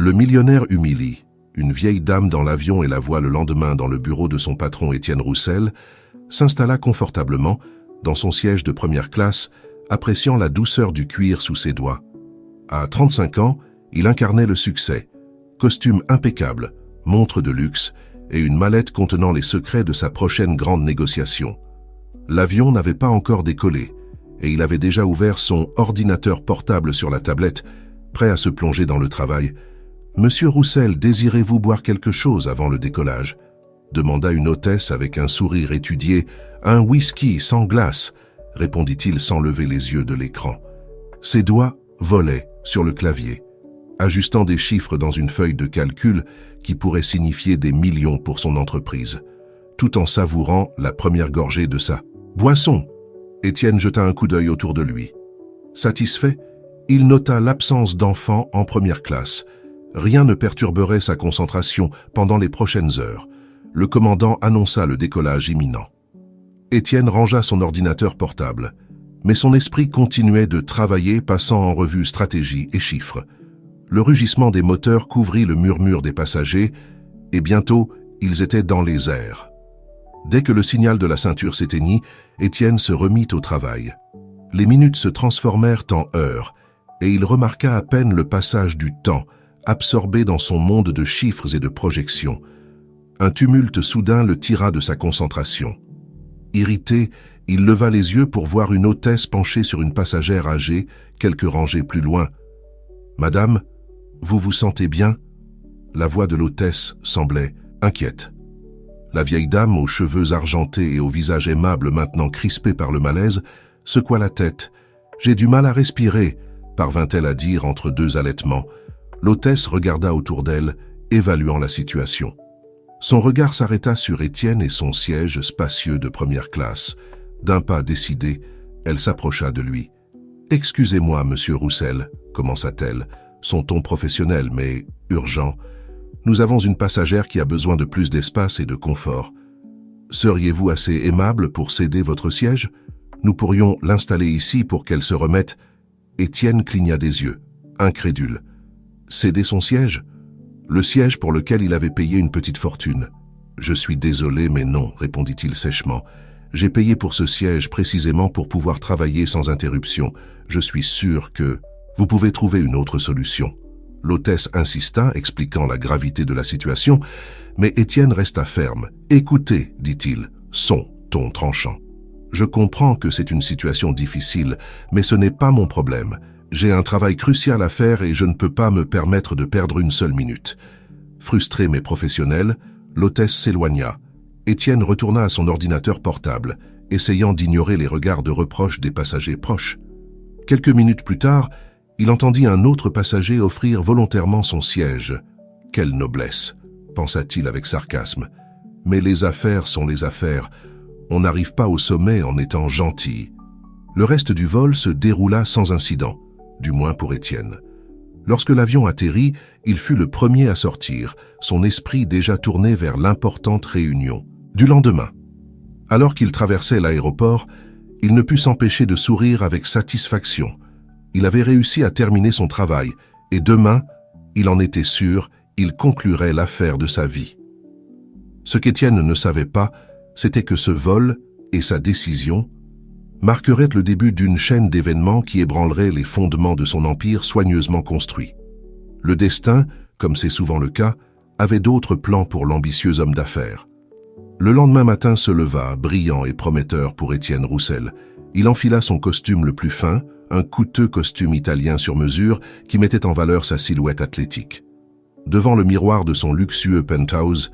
Le millionnaire Humili, une vieille dame dans l'avion et la voit le lendemain dans le bureau de son patron Étienne Roussel, s'installa confortablement dans son siège de première classe, appréciant la douceur du cuir sous ses doigts. À 35 ans, il incarnait le succès. Costume impeccable, montre de luxe et une mallette contenant les secrets de sa prochaine grande négociation. L'avion n'avait pas encore décollé et il avait déjà ouvert son ordinateur portable sur la tablette, prêt à se plonger dans le travail. « Monsieur Roussel, désirez-vous boire quelque chose avant le décollage ?» demanda une hôtesse avec un sourire étudié. « Un whisky sans glace » répondit-il sans lever les yeux de l'écran. Ses doigts volaient sur le clavier, ajustant des chiffres dans une feuille de calcul qui pourrait signifier des millions pour son entreprise, tout en savourant la première gorgée de sa boisson. Étienne jeta un coup d'œil autour de lui. Satisfait, il nota l'absence d'enfants en première classe. Rien ne perturberait sa concentration pendant les prochaines heures. Le commandant annonça le décollage imminent. Étienne rangea son ordinateur portable, mais son esprit continuait de travailler, passant en revue stratégie et chiffres. Le rugissement des moteurs couvrit le murmure des passagers, et bientôt, ils étaient dans les airs. Dès que le signal de la ceinture s'éteignit, Étienne se remit au travail. Les minutes se transformèrent en heures, et il remarqua à peine le passage du temps, absorbé dans son monde de chiffres et de projections. Un tumulte soudain le tira de sa concentration. Irrité, il leva les yeux pour voir une hôtesse penchée sur une passagère âgée, quelques rangées plus loin. « Madame, vous vous sentez bien ?» La voix de l'hôtesse semblait inquiète. La vieille dame, aux cheveux argentés et au visage aimable maintenant crispé par le malaise, secoua la tête. « J'ai du mal à respirer », parvint-elle à dire entre deux halètements. L'hôtesse regarda autour d'elle, évaluant la situation. Son regard s'arrêta sur Étienne et son siège spacieux de première classe. D'un pas décidé, elle s'approcha de lui. « Excusez-moi, monsieur Roussel », commença-t-elle, son ton professionnel mais urgent. « Nous avons une passagère qui a besoin de plus d'espace et de confort. Seriez-vous assez aimable pour céder votre siège? Nous pourrions l'installer ici pour qu'elle se remette. » Étienne cligna des yeux, incrédule. Céder son siège? Le siège pour lequel il avait payé une petite fortune. « Je suis désolé, mais non, » répondit-il sèchement. « J'ai payé pour ce siège précisément pour pouvoir travailler sans interruption. Je suis sûr que vous pouvez trouver une autre solution. » L'hôtesse insista, expliquant la gravité de la situation, mais Étienne resta ferme. « Écoutez, » dit-il, son ton tranchant. « Je comprends que c'est une situation difficile, mais ce n'est pas mon problème. J'ai un travail crucial à faire et je ne peux pas me permettre de perdre une seule minute. » Frustré mais professionnel, l'hôtesse s'éloigna. Étienne retourna à son ordinateur portable, essayant d'ignorer les regards de reproche des passagers proches. Quelques minutes plus tard, il entendit un autre passager offrir volontairement son siège. « Quelle noblesse !» pensa-t-il avec sarcasme. « Mais les affaires sont les affaires. On n'arrive pas au sommet en étant gentil. » Le reste du vol se déroula sans incident, du moins pour Étienne. Lorsque l'avion atterrit, il fut le premier à sortir, son esprit déjà tourné vers l'importante réunion du lendemain. Alors qu'il traversait l'aéroport, il ne put s'empêcher de sourire avec satisfaction. Il avait réussi à terminer son travail, et demain, il en était sûr, il conclurait l'affaire de sa vie. Ce qu'Étienne ne savait pas, c'était que ce vol et sa décision marqueraient le début d'une chaîne d'événements qui ébranlerait les fondements de son empire soigneusement construit. Le destin, comme c'est souvent le cas, avait d'autres plans pour l'ambitieux homme d'affaires. Le lendemain matin se leva, brillant et prometteur pour Étienne Roussel. Il enfila son costume le plus fin, un coûteux costume italien sur mesure qui mettait en valeur sa silhouette athlétique. Devant le miroir de son luxueux penthouse,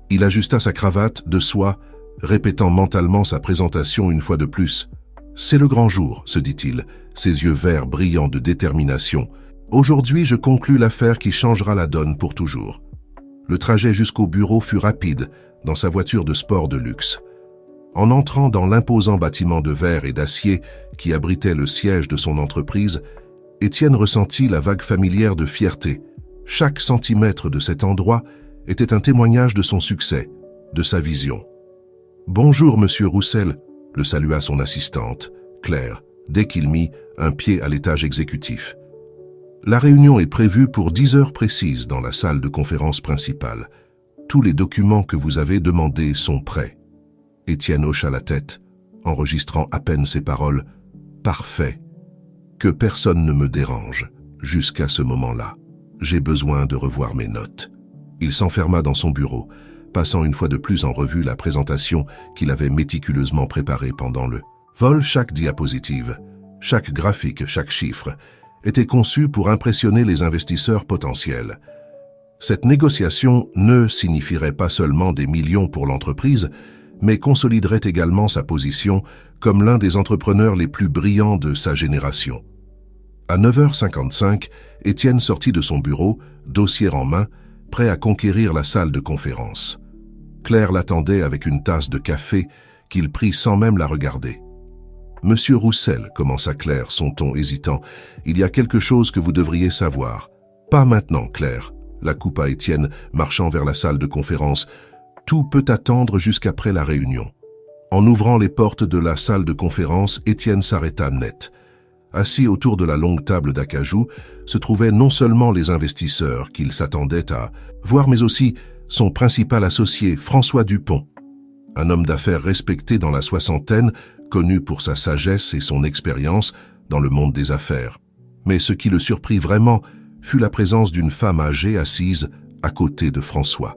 il ajusta sa cravate de soie, répétant mentalement sa présentation une fois de plus. « C'est le grand jour », se dit-il, ses yeux verts brillants de détermination. « Aujourd'hui, je conclus l'affaire qui changera la donne pour toujours. » Le trajet jusqu'au bureau fut rapide, dans sa voiture de sport de luxe. En entrant dans l'imposant bâtiment de verre et d'acier qui abritait le siège de son entreprise, Étienne ressentit la vague familière de fierté. Chaque centimètre de cet endroit était un témoignage de son succès, de sa vision. « Bonjour, monsieur Roussel », le salua son assistante, Claire, dès qu'il mit un pied à l'étage exécutif. La réunion est prévue pour 10 heures précises dans la salle de conférence principale. Tous les documents que vous avez demandés sont prêts. Étienne hocha la tête, enregistrant à peine ses paroles. Parfait. Que personne ne me dérange. Jusqu'à ce moment-là, j'ai besoin de revoir mes notes. Il s'enferma dans son bureau, passant une fois de plus en revue la présentation qu'il avait méticuleusement préparée pendant le vol. Chaque diapositive, chaque graphique, chaque chiffre était conçu pour impressionner les investisseurs potentiels. Cette négociation ne signifierait pas seulement des millions pour l'entreprise, mais consoliderait également sa position comme l'un des entrepreneurs les plus brillants de sa génération. À 9h55, Étienne sortit de son bureau, dossier en main, prêt à conquérir la salle de conférence. Claire l'attendait avec une tasse de café qu'il prit sans même la regarder. « Monsieur Roussel, commença Claire, son ton hésitant, il y a quelque chose que vous devriez savoir. »« Pas maintenant, Claire, » la coupa Étienne, marchant vers la salle de conférence. « Tout peut attendre jusqu'après la réunion. » En ouvrant les portes de la salle de conférence, Étienne s'arrêta net. Assis autour de la longue table d'acajou se trouvaient non seulement les investisseurs qu'il s'attendait à voir, mais aussi son principal associé, François Dupont. Un homme d'affaires respecté dans la soixantaine, connu pour sa sagesse et son expérience dans le monde des affaires. Mais ce qui le surprit vraiment fut la présence d'une femme âgée assise à côté de François.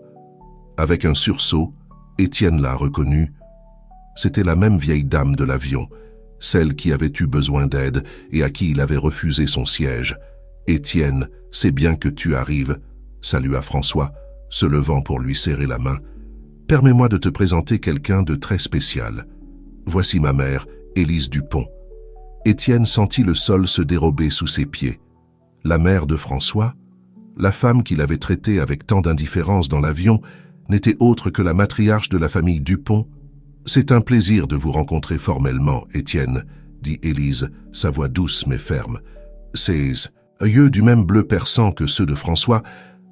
Avec un sursaut, Étienne l'a reconnue. C'était la même vieille dame de l'avion, celle qui avait eu besoin d'aide et à qui il avait refusé son siège. « Étienne, c'est bien que tu arrives », salua François, se levant pour lui serrer la main. « Permets-moi de te présenter quelqu'un de très spécial. Voici ma mère, Élise Dupont. » Étienne sentit le sol se dérober sous ses pieds. La mère de François, la femme qu'il avait traitée avec tant d'indifférence dans l'avion, n'était autre que la matriarche de la famille Dupont. « C'est un plaisir de vous rencontrer formellement, Étienne, » dit Élise, sa voix douce mais ferme. Ses yeux du même bleu perçant que ceux de François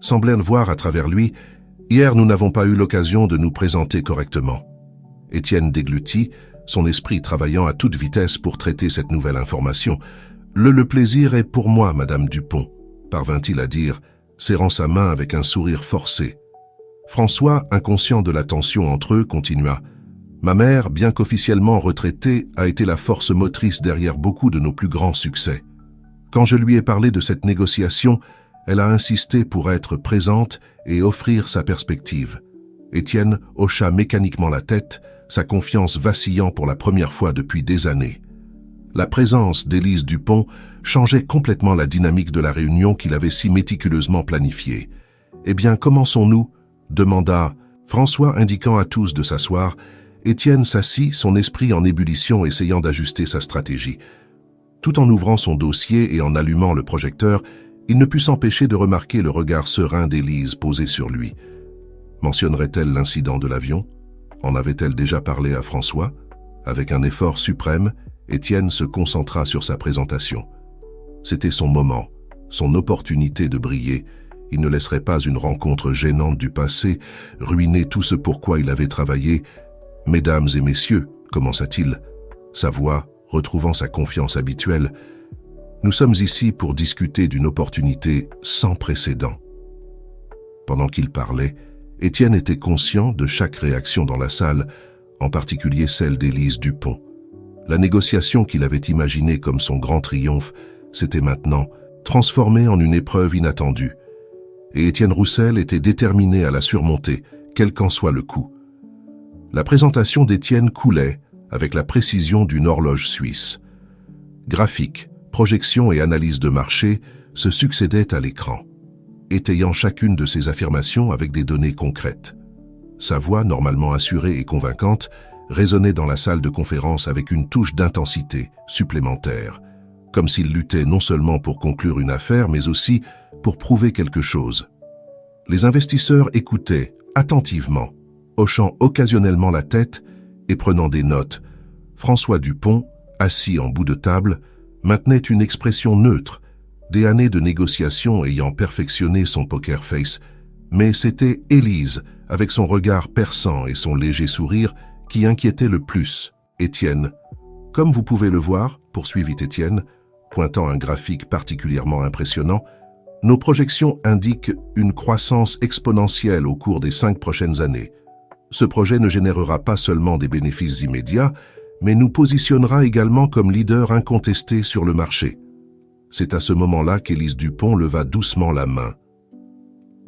semblaient voir à travers lui. « Hier, nous n'avons pas eu l'occasion de nous présenter correctement. » Étienne déglutit, son esprit travaillant à toute vitesse pour traiter cette nouvelle information. « Le plaisir est pour moi, Madame Dupont, » parvint-il à dire, serrant sa main avec un sourire forcé. François, inconscient de la tension entre eux, continua. « Ma mère, bien qu'officiellement retraitée, a été la force motrice derrière beaucoup de nos plus grands succès. Quand je lui ai parlé de cette négociation, elle a insisté pour être présente et offrir sa perspective. » Étienne hocha mécaniquement la tête, sa confiance vacillant pour la première fois depuis des années. La présence d'Élise Dupont changeait complètement la dynamique de la réunion qu'il avait si méticuleusement planifiée. « Eh bien, commençons-nous » demanda François, indiquant à tous de s'asseoir. Étienne s'assit, son esprit en ébullition, essayant d'ajuster sa stratégie. Tout en ouvrant son dossier et en allumant le projecteur, il ne put s'empêcher de remarquer le regard serein d'Élise posé sur lui. Mentionnerait-elle l'incident de l'avion? En avait-elle déjà parlé à François? Avec un effort suprême, Étienne se concentra sur sa présentation. C'était son moment, son opportunité de briller. Il ne laisserait pas une rencontre gênante du passé ruiner tout ce pour quoi il avait travaillé. « Mesdames et messieurs », commença-t-il, sa voix retrouvant sa confiance habituelle, « nous sommes ici pour discuter d'une opportunité sans précédent. » Pendant qu'il parlait, Étienne était conscient de chaque réaction dans la salle, en particulier celle d'Élise Dupont. La négociation qu'il avait imaginée comme son grand triomphe s'était maintenant transformée en une épreuve inattendue. Et Étienne Roussel était déterminé à la surmonter, quel qu'en soit le coût. La présentation d'Étienne coulait avec la précision d'une horloge suisse. Graphiques, projections et analyses de marché se succédaient à l'écran, étayant chacune de ses affirmations avec des données concrètes. Sa voix, normalement assurée et convaincante, résonnait dans la salle de conférence avec une touche d'intensité supplémentaire, comme s'il luttait non seulement pour conclure une affaire, mais aussi pour prouver quelque chose. Les investisseurs écoutaient attentivement, hochant occasionnellement la tête et prenant des notes. François Dupont, assis en bout de table, maintenait une expression neutre, des années de négociation ayant perfectionné son poker face, mais c'était Élise, avec son regard perçant et son léger sourire, qui inquiétait le plus Étienne. « Comme vous pouvez le voir, poursuivit Étienne, pointant un graphique particulièrement impressionnant. « Nos projections indiquent une croissance exponentielle au cours des 5 prochaines années. Ce projet ne générera pas seulement des bénéfices immédiats, mais nous positionnera également comme leader incontesté sur le marché. » C'est à ce moment-là qu'Élise Dupont leva doucement la main.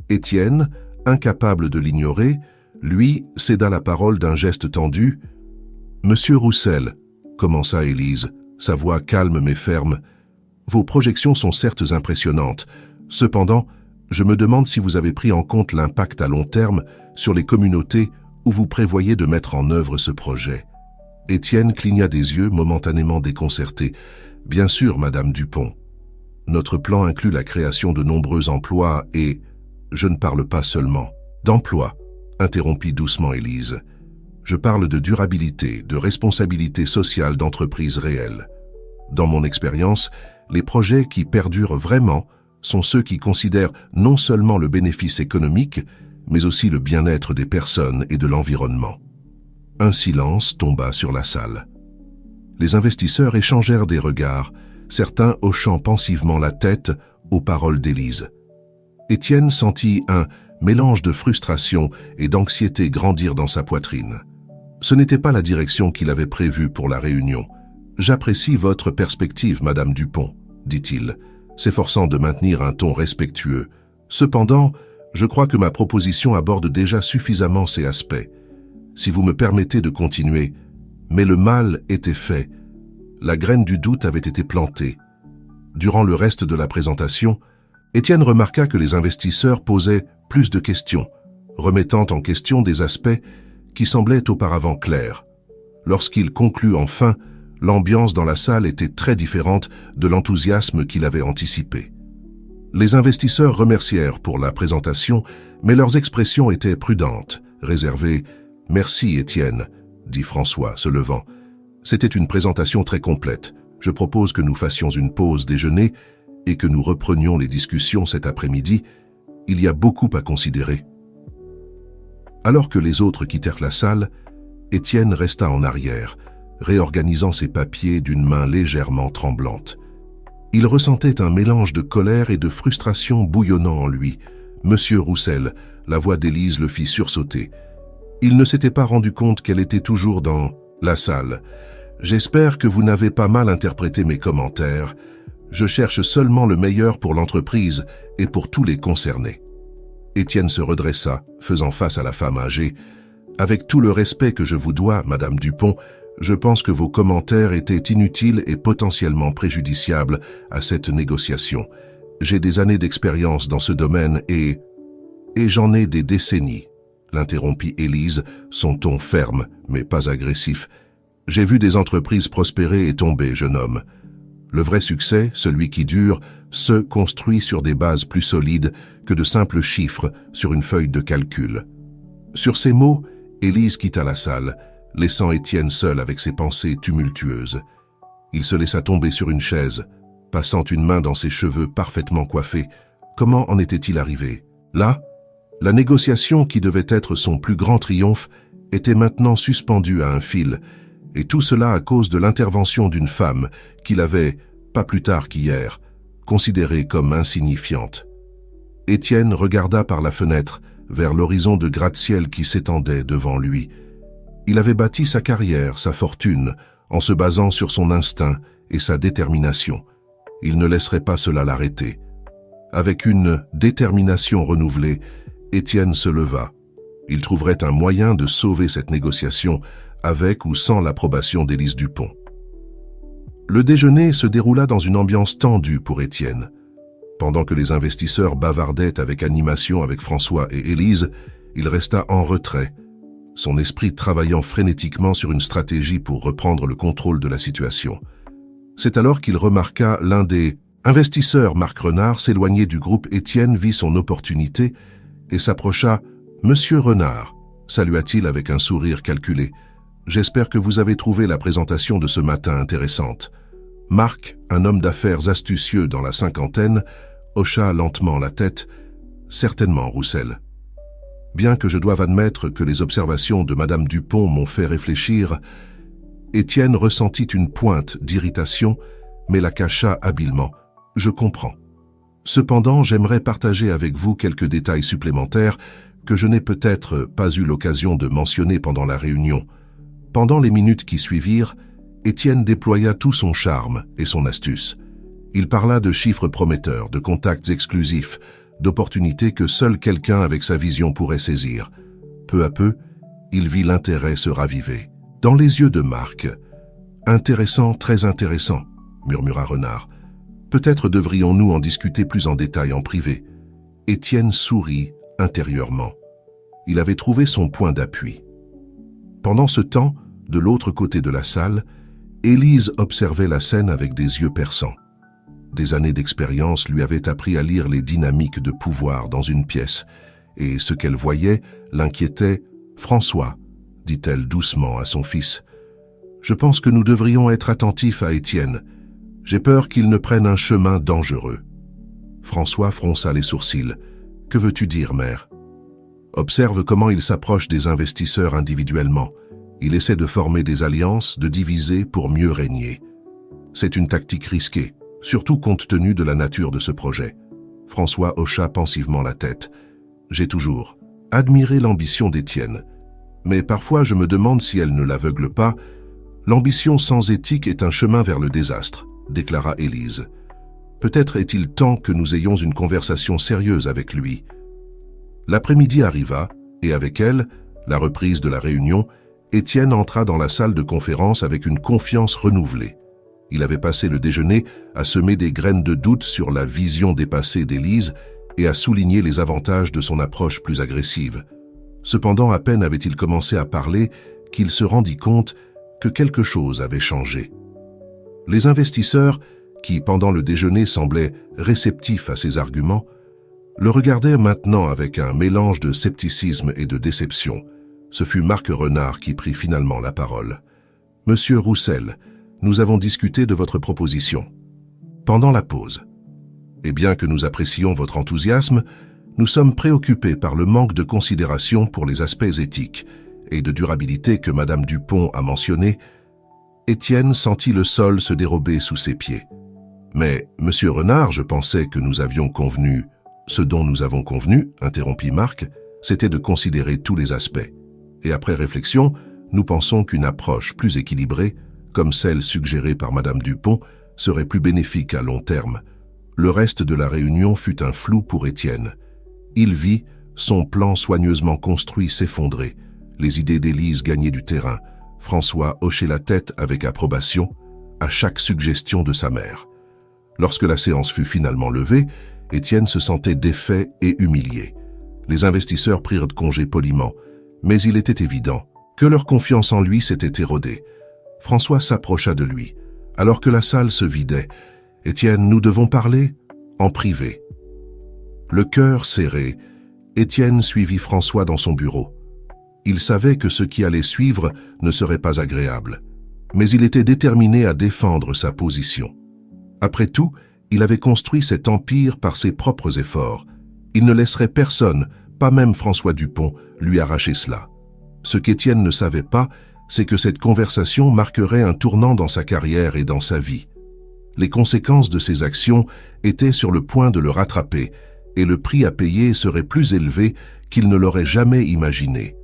Étienne, incapable de l'ignorer, lui, céda la parole d'un geste tendu. « Monsieur Roussel, » commença Élise, sa voix calme mais ferme, « vos projections sont certes impressionnantes. Cependant, je me demande si vous avez pris en compte l'impact à long terme sur les communautés où vous prévoyez de mettre en œuvre ce projet. » Étienne cligna des yeux, momentanément déconcerté. « Bien sûr, Madame Dupont. Notre plan inclut la création de nombreux emplois et... je ne parle pas seulement d'emplois, » interrompit doucement Élise. « Je parle de durabilité, de responsabilité sociale d'entreprises réelles. Dans mon expérience, les projets qui perdurent vraiment sont ceux qui considèrent non seulement le bénéfice économique, mais aussi le bien-être des personnes et de l'environnement. » Un silence tomba sur la salle. Les investisseurs échangèrent des regards, certains hochant pensivement la tête aux paroles d'Élise. Étienne sentit un mélange de frustration et d'anxiété grandir dans sa poitrine. Ce n'était pas la direction qu'il avait prévue pour la réunion. « J'apprécie votre perspective, Madame Dupont, » dit-il, s'efforçant de maintenir un ton respectueux. « Cependant, je crois que ma proposition aborde déjà suffisamment ces aspects. Si vous me permettez de continuer, mais le mal était fait. La graine du doute avait été plantée. » Durant le reste de la présentation, Étienne remarqua que les investisseurs posaient plus de questions, remettant en question des aspects qui semblaient auparavant clairs. Lorsqu'il conclut enfin, l'ambiance dans la salle était très différente de l'enthousiasme qu'il avait anticipé. Les investisseurs remercièrent pour la présentation, mais leurs expressions étaient prudentes, réservées. « Merci, Étienne, » dit François, se levant. « C'était une présentation très complète. Je propose que nous fassions une pause déjeuner et que nous reprenions les discussions cet après-midi. Il y a beaucoup à considérer. » Alors que les autres quittèrent la salle, Étienne resta en arrière, réorganisant ses papiers d'une main légèrement tremblante. Il ressentait un mélange de colère et de frustration bouillonnant en lui. « Monsieur Roussel », la voix d'Élise le fit sursauter. Il ne s'était pas rendu compte qu'elle était toujours dans la salle. « J'espère que vous n'avez pas mal interprété mes commentaires. Je cherche seulement le meilleur pour l'entreprise et pour tous les concernés. » Étienne se redressa, faisant face à la femme âgée. « Avec tout le respect que je vous dois, Madame Dupont, je pense que vos commentaires étaient inutiles et potentiellement préjudiciables à cette négociation. J'ai des années d'expérience dans ce domaine et j'en ai des décennies. » l'interrompit Élise, son ton ferme, mais pas agressif. « J'ai vu des entreprises prospérer et tomber, jeune homme. Le vrai succès, celui qui dure, se construit sur des bases plus solides que de simples chiffres sur une feuille de calcul. » Sur ces mots, Élise quitta la salle, laissant Étienne seul avec ses pensées tumultueuses. Il se laissa tomber sur une chaise, passant une main dans ses cheveux parfaitement coiffés. Comment en était-il arrivé? Là, la négociation qui devait être son plus grand triomphe était maintenant suspendue à un fil, et tout cela à cause de l'intervention d'une femme qu'il avait, pas plus tard qu'hier, considérée comme insignifiante. Étienne regarda par la fenêtre vers l'horizon de gratte-ciel qui s'étendait devant lui. Il avait bâti sa carrière, sa fortune, en se basant sur son instinct et sa détermination. Il ne laisserait pas cela l'arrêter. Avec une détermination renouvelée, Étienne se leva. Il trouverait un moyen de sauver cette négociation avec ou sans l'approbation d'Élise Dupont. Le déjeuner se déroula dans une ambiance tendue pour Étienne. Pendant que les investisseurs bavardaient avec animation avec François et Élise, il resta en retrait, son esprit travaillant frénétiquement sur une stratégie pour reprendre le contrôle de la situation. C'est alors qu'il remarqua l'un des investisseurs, Marc Renard, s'éloigner du groupe. Étienne vit son opportunité et s'approcha. « Monsieur Renard », salua-t-il avec un sourire calculé, « j'espère que vous avez trouvé la présentation de ce matin intéressante. » Marc, un homme d'affaires astucieux dans la cinquantaine, hocha lentement la tête. « Certainement, Roussel. » Bien que je doive admettre que les observations de Madame Dupont m'ont fait réfléchir, Étienne ressentit une pointe d'irritation, mais la cacha habilement. « Je comprends. Cependant, j'aimerais partager avec vous quelques détails supplémentaires que je n'ai peut-être pas eu l'occasion de mentionner pendant la réunion. » Pendant les minutes qui suivirent, Étienne déploya tout son charme et son astuce. Il parla de chiffres prometteurs, de contacts exclusifs, d'opportunités que seul quelqu'un avec sa vision pourrait saisir. Peu à peu, il vit l'intérêt se raviver. Dans les yeux de Marc, « Intéressant, très intéressant », murmura Renard. « Peut-être devrions-nous en discuter plus en détail en privé. » Étienne sourit intérieurement. Il avait trouvé son point d'appui. Pendant ce temps, de l'autre côté de la salle, Élise observait la scène avec des yeux perçants. Des années d'expérience lui avaient appris à lire les dynamiques de pouvoir dans une pièce, et ce qu'elle voyait l'inquiétait. « François, dit-elle doucement à son fils, je pense que nous devrions être attentifs à Étienne. J'ai peur qu'il ne prenne un chemin dangereux. » François fronça les sourcils. « Que veux-tu dire, mère ? » « Observe comment il s'approche des investisseurs individuellement. Il essaie de former des alliances, de diviser pour mieux régner. C'est une tactique risquée, surtout compte tenu de la nature de ce projet. » François hocha pensivement la tête. « J'ai toujours admiré l'ambition d'Étienne. Mais parfois je me demande si elle ne l'aveugle pas. L'ambition sans éthique est un chemin vers le désastre, » déclara Élise. « Peut-être est-il temps que nous ayons une conversation sérieuse avec lui. » L'après-midi arriva, et avec elle, la reprise de la réunion, Étienne entra dans la salle de conférence avec une confiance renouvelée. Il avait passé le déjeuner à semer des graines de doute sur la vision dépassée d'Élise et à souligner les avantages de son approche plus agressive. Cependant, à peine avait-il commencé à parler qu'il se rendit compte que quelque chose avait changé. Les investisseurs, qui pendant le déjeuner semblaient réceptifs à ses arguments, le regardaient maintenant avec un mélange de scepticisme et de déception. Ce fut Marc Renard qui prit finalement la parole. « Monsieur Roussel, nous avons discuté de votre proposition. Pendant la pause. Et bien que nous apprécions votre enthousiasme, nous sommes préoccupés par le manque de considération pour les aspects éthiques et de durabilité que Madame Dupont a mentionné. » Étienne sentit le sol se dérober sous ses pieds. « Mais, Monsieur Renard, je pensais que nous avions convenu... » « Ce dont nous avons convenu, interrompit Marc, c'était de considérer tous les aspects. Et après réflexion, nous pensons qu'une approche plus équilibrée, comme celle suggérée par Madame Dupont, serait plus bénéfique à long terme. » Le reste de la réunion fut un flou pour Étienne. Il vit son plan soigneusement construit s'effondrer, les idées d'Élise gagnaient du terrain. François hochait la tête avec approbation à chaque suggestion de sa mère. Lorsque la séance fut finalement levée, Étienne se sentait défait et humilié. Les investisseurs prirent congé poliment, mais il était évident que leur confiance en lui s'était érodée. François s'approcha de lui. Alors que la salle se vidait, « Étienne, nous devons parler en privé. » Le cœur serré, Étienne suivit François dans son bureau. Il savait que ce qui allait suivre ne serait pas agréable, mais il était déterminé à défendre sa position. Après tout, il avait construit cet empire par ses propres efforts. Il ne laisserait personne, pas même François Dupont, lui arracher cela. Ce qu'Étienne ne savait pas, c'est que cette conversation marquerait un tournant dans sa carrière et dans sa vie. Les conséquences de ses actions étaient sur le point de le rattraper, et le prix à payer serait plus élevé qu'il ne l'aurait jamais imaginé.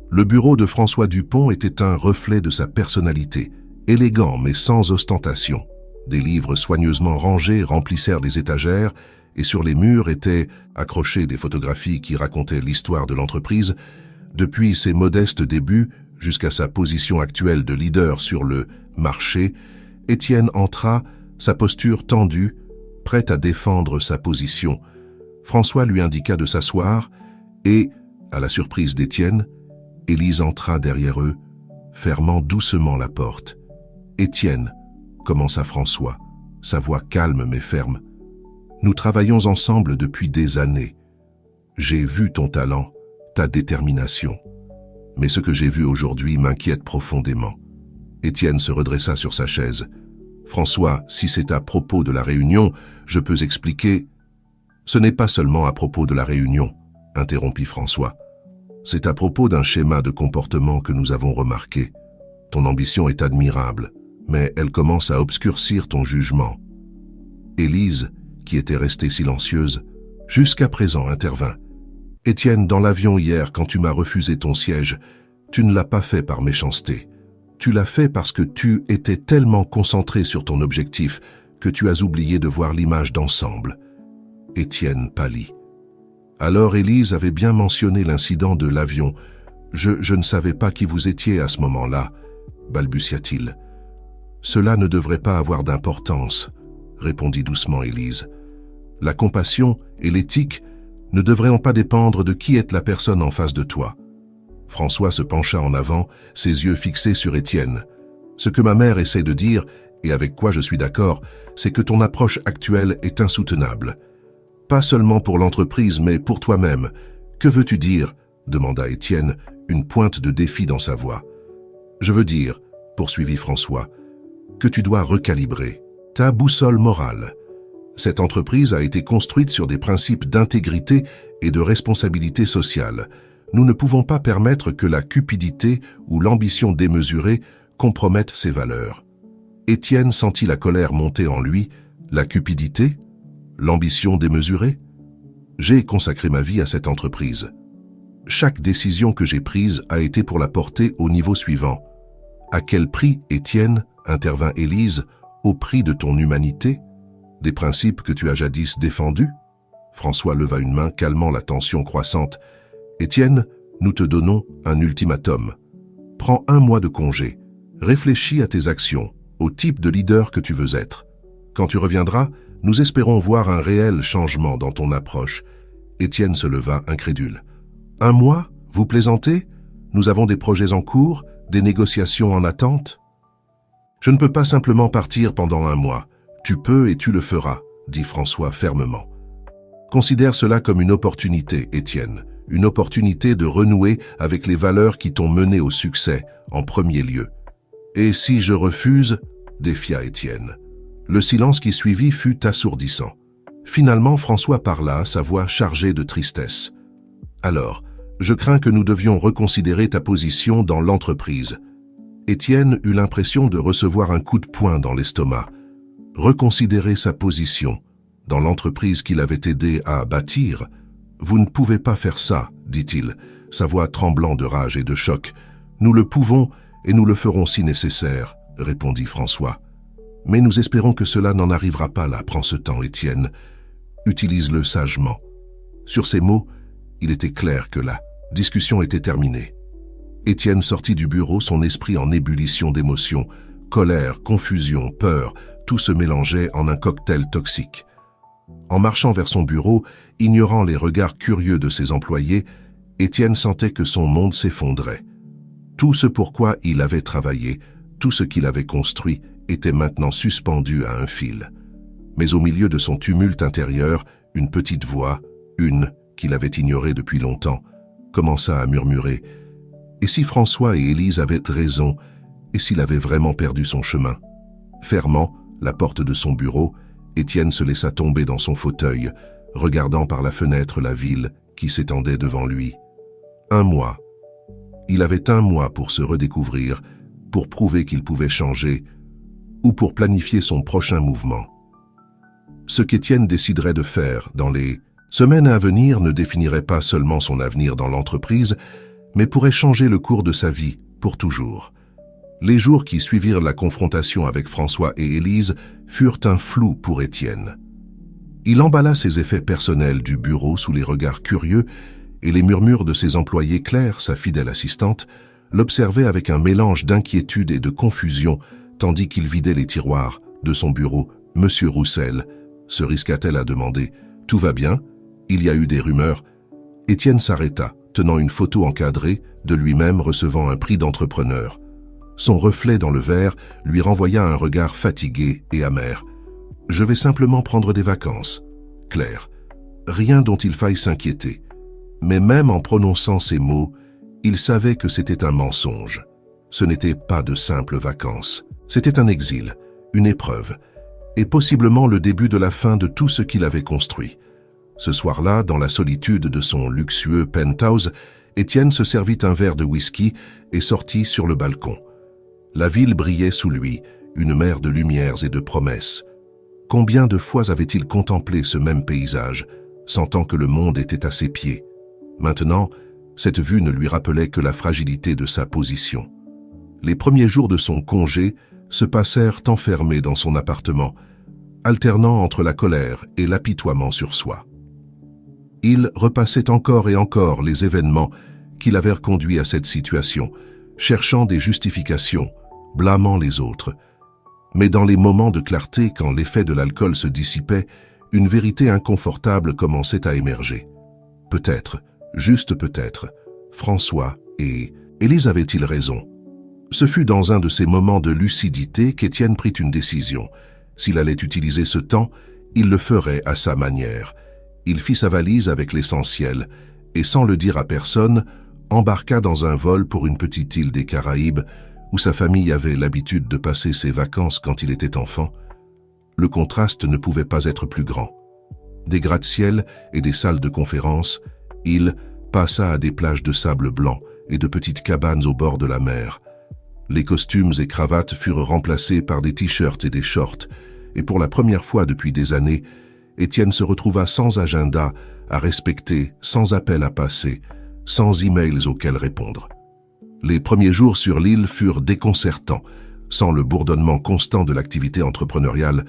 Le bureau de François Dupont était un reflet de sa personnalité, élégant mais sans ostentation. Des livres soigneusement rangés remplissèrent les étagères et sur les murs étaient accrochées des photographies qui racontaient l'histoire de l'entreprise, depuis ses modestes débuts jusqu'à sa position actuelle de leader sur le marché. Étienne entra, sa posture tendue, prêt à défendre sa position. François lui indiqua de s'asseoir et, à la surprise d'Étienne, Élise entra derrière eux, fermant doucement la porte. « Étienne, » commença François, sa voix calme mais ferme. « Nous travaillons ensemble depuis des années. J'ai vu ton talent, ta détermination. Mais ce que j'ai vu aujourd'hui m'inquiète profondément. » Étienne se redressa sur sa chaise. « François, si c'est à propos de la réunion, je peux expliquer... » « Ce n'est pas seulement à propos de la réunion, » interrompit François. « C'est à propos d'un schéma de comportement que nous avons remarqué. Ton ambition est admirable, mais elle commence à obscurcir ton jugement. » Élise, qui était restée silencieuse, jusqu'à présent intervint. « Étienne, dans l'avion hier, quand tu m'as refusé ton siège, tu ne l'as pas fait par méchanceté. Tu l'as fait parce que tu étais tellement concentré sur ton objectif que tu as oublié de voir l'image d'ensemble. » Étienne pâlit. Alors Élise avait bien mentionné l'incident de l'avion. « Je ne savais pas qui vous étiez à ce moment-là, » balbutia-t-il. « Cela ne devrait pas avoir d'importance, » répondit doucement Élise. « La compassion et l'éthique ne devraient pas dépendre de qui est la personne en face de toi. » François se pencha en avant, ses yeux fixés sur Étienne. « Ce que ma mère essaie de dire, et avec quoi je suis d'accord, c'est que ton approche actuelle est insoutenable. Pas seulement pour l'entreprise, mais pour toi-même. Que veux-tu dire ?» demanda Étienne, une pointe de défi dans sa voix. « Je veux dire, » poursuivit François, « que tu dois recalibrer ta boussole morale. Cette entreprise a été construite sur des principes d'intégrité et de responsabilité sociale. Nous ne pouvons pas permettre que la cupidité ou l'ambition démesurée compromettent ces valeurs. » Étienne sentit la colère monter en lui. La cupidité? L'ambition démesurée? J'ai consacré ma vie à cette entreprise. Chaque décision que j'ai prise a été pour la porter au niveau suivant. À quel prix, Étienne, intervint Élise, au prix de ton humanité? Des principes que tu as jadis défendus? François leva une main, calmant la tension croissante. Étienne, nous te donnons un ultimatum. Prends 1 mois de congé. Réfléchis à tes actions, au type de leader que tu veux être. Quand tu reviendras, nous espérons voir un réel changement dans ton approche. Étienne se leva, incrédule. 1 mois? Vous plaisantez? Nous avons des projets en cours, des négociations en attente? Je ne peux pas simplement partir pendant 1 mois. Tu peux et tu le feras, dit François fermement. Considère cela comme une opportunité, Étienne. Une opportunité de renouer avec les valeurs qui t'ont mené au succès, en premier lieu. Et si je refuse? Défia Étienne. Le silence qui suivit fut assourdissant. Finalement, François parla, sa voix chargée de tristesse. Alors, je crains que nous devions reconsidérer ta position dans l'entreprise. Étienne eut l'impression de recevoir un coup de poing dans l'estomac. Reconsidérer sa position dans l'entreprise qu'il avait aidé à bâtir. Vous ne pouvez pas faire ça, dit-il, sa voix tremblant de rage et de choc. Nous le pouvons et nous le ferons si nécessaire, répondit François. Mais nous espérons que cela n'en arrivera pas là. Prends ce temps, Étienne. Utilise-le sagement. Sur ces mots, il était clair que la discussion était terminée. Étienne sortit du bureau, son esprit en ébullition d'émotions. Colère, confusion, peur, tout se mélangeait en un cocktail toxique. En marchant vers son bureau, ignorant les regards curieux de ses employés, Étienne sentait que son monde s'effondrait. Tout ce pourquoi il avait travaillé, tout ce qu'il avait construit, était maintenant suspendu à un fil. Mais au milieu de son tumulte intérieur, une petite voix, une qu'il avait ignorée depuis longtemps, commença à murmurer « Et si François et Élise avaient raison, et s'il avait vraiment perdu son chemin ?» Fermant la porte de son bureau, Étienne se laissa tomber dans son fauteuil, regardant par la fenêtre la ville qui s'étendait devant lui. 1 mois. Il avait 1 mois pour se redécouvrir, pour prouver qu'il pouvait changer, ou pour planifier son prochain mouvement. Ce qu'Étienne déciderait de faire dans les semaines à venir ne définirait pas seulement son avenir dans l'entreprise, mais pourrait changer le cours de sa vie pour toujours. Les jours qui suivirent la confrontation avec François et Élise furent un flou pour Étienne. Il emballa ses effets personnels du bureau sous les regards curieux et les murmures de ses employés. Claire, sa fidèle assistante, l'observait avec un mélange d'inquiétude et de confusion tandis qu'il vidait les tiroirs de son bureau. « Monsieur Roussel » se risqua-t-elle à demander. « Tout va bien? Il y a eu des rumeurs. » Étienne s'arrêta, tenant une photo encadrée de lui-même recevant un prix d'entrepreneur. Son reflet dans le verre lui renvoya un regard fatigué et amer. « Je vais simplement prendre des vacances. » Claire. Rien dont il faille s'inquiéter. Mais même en prononçant ces mots, il savait que c'était un mensonge. Ce n'était pas de simples vacances. C'était un exil, une épreuve, et possiblement le début de la fin de tout ce qu'il avait construit. Ce soir-là, dans la solitude de son luxueux penthouse, Étienne se servit un verre de whisky et sortit sur le balcon. La ville brillait sous lui, une mer de lumières et de promesses. Combien de fois avait-il contemplé ce même paysage, sentant que le monde était à ses pieds? Maintenant, cette vue ne lui rappelait que la fragilité de sa position. Les premiers jours de son congé se passèrent enfermés dans son appartement, alternant entre la colère et l'apitoiement sur soi. Il repassait encore et encore les événements qui l'avaient conduit à cette situation, cherchant des justifications, blâmant les autres. Mais dans les moments de clarté, quand l'effet de l'alcool se dissipait, une vérité inconfortable commençait à émerger. Peut-être, juste peut-être, François et Élise avaient-ils raison? Ce fut dans un de ces moments de lucidité qu'Étienne prit une décision. S'il allait utiliser ce temps, il le ferait à sa manière. Il fit sa valise avec l'essentiel et, sans le dire à personne, embarqua dans un vol pour une petite île des Caraïbes où sa famille avait l'habitude de passer ses vacances quand il était enfant. Le contraste ne pouvait pas être plus grand. Des gratte-ciel et des salles de conférence, il passa à des plages de sable blanc et de petites cabanes au bord de la mer. Les costumes et cravates furent remplacés par des t-shirts et des shorts, et pour la première fois depuis des années, Étienne se retrouva sans agenda à respecter, sans appel à passer, sans emails auxquels répondre. Les premiers jours sur l'île furent déconcertants. Sans le bourdonnement constant de l'activité entrepreneuriale,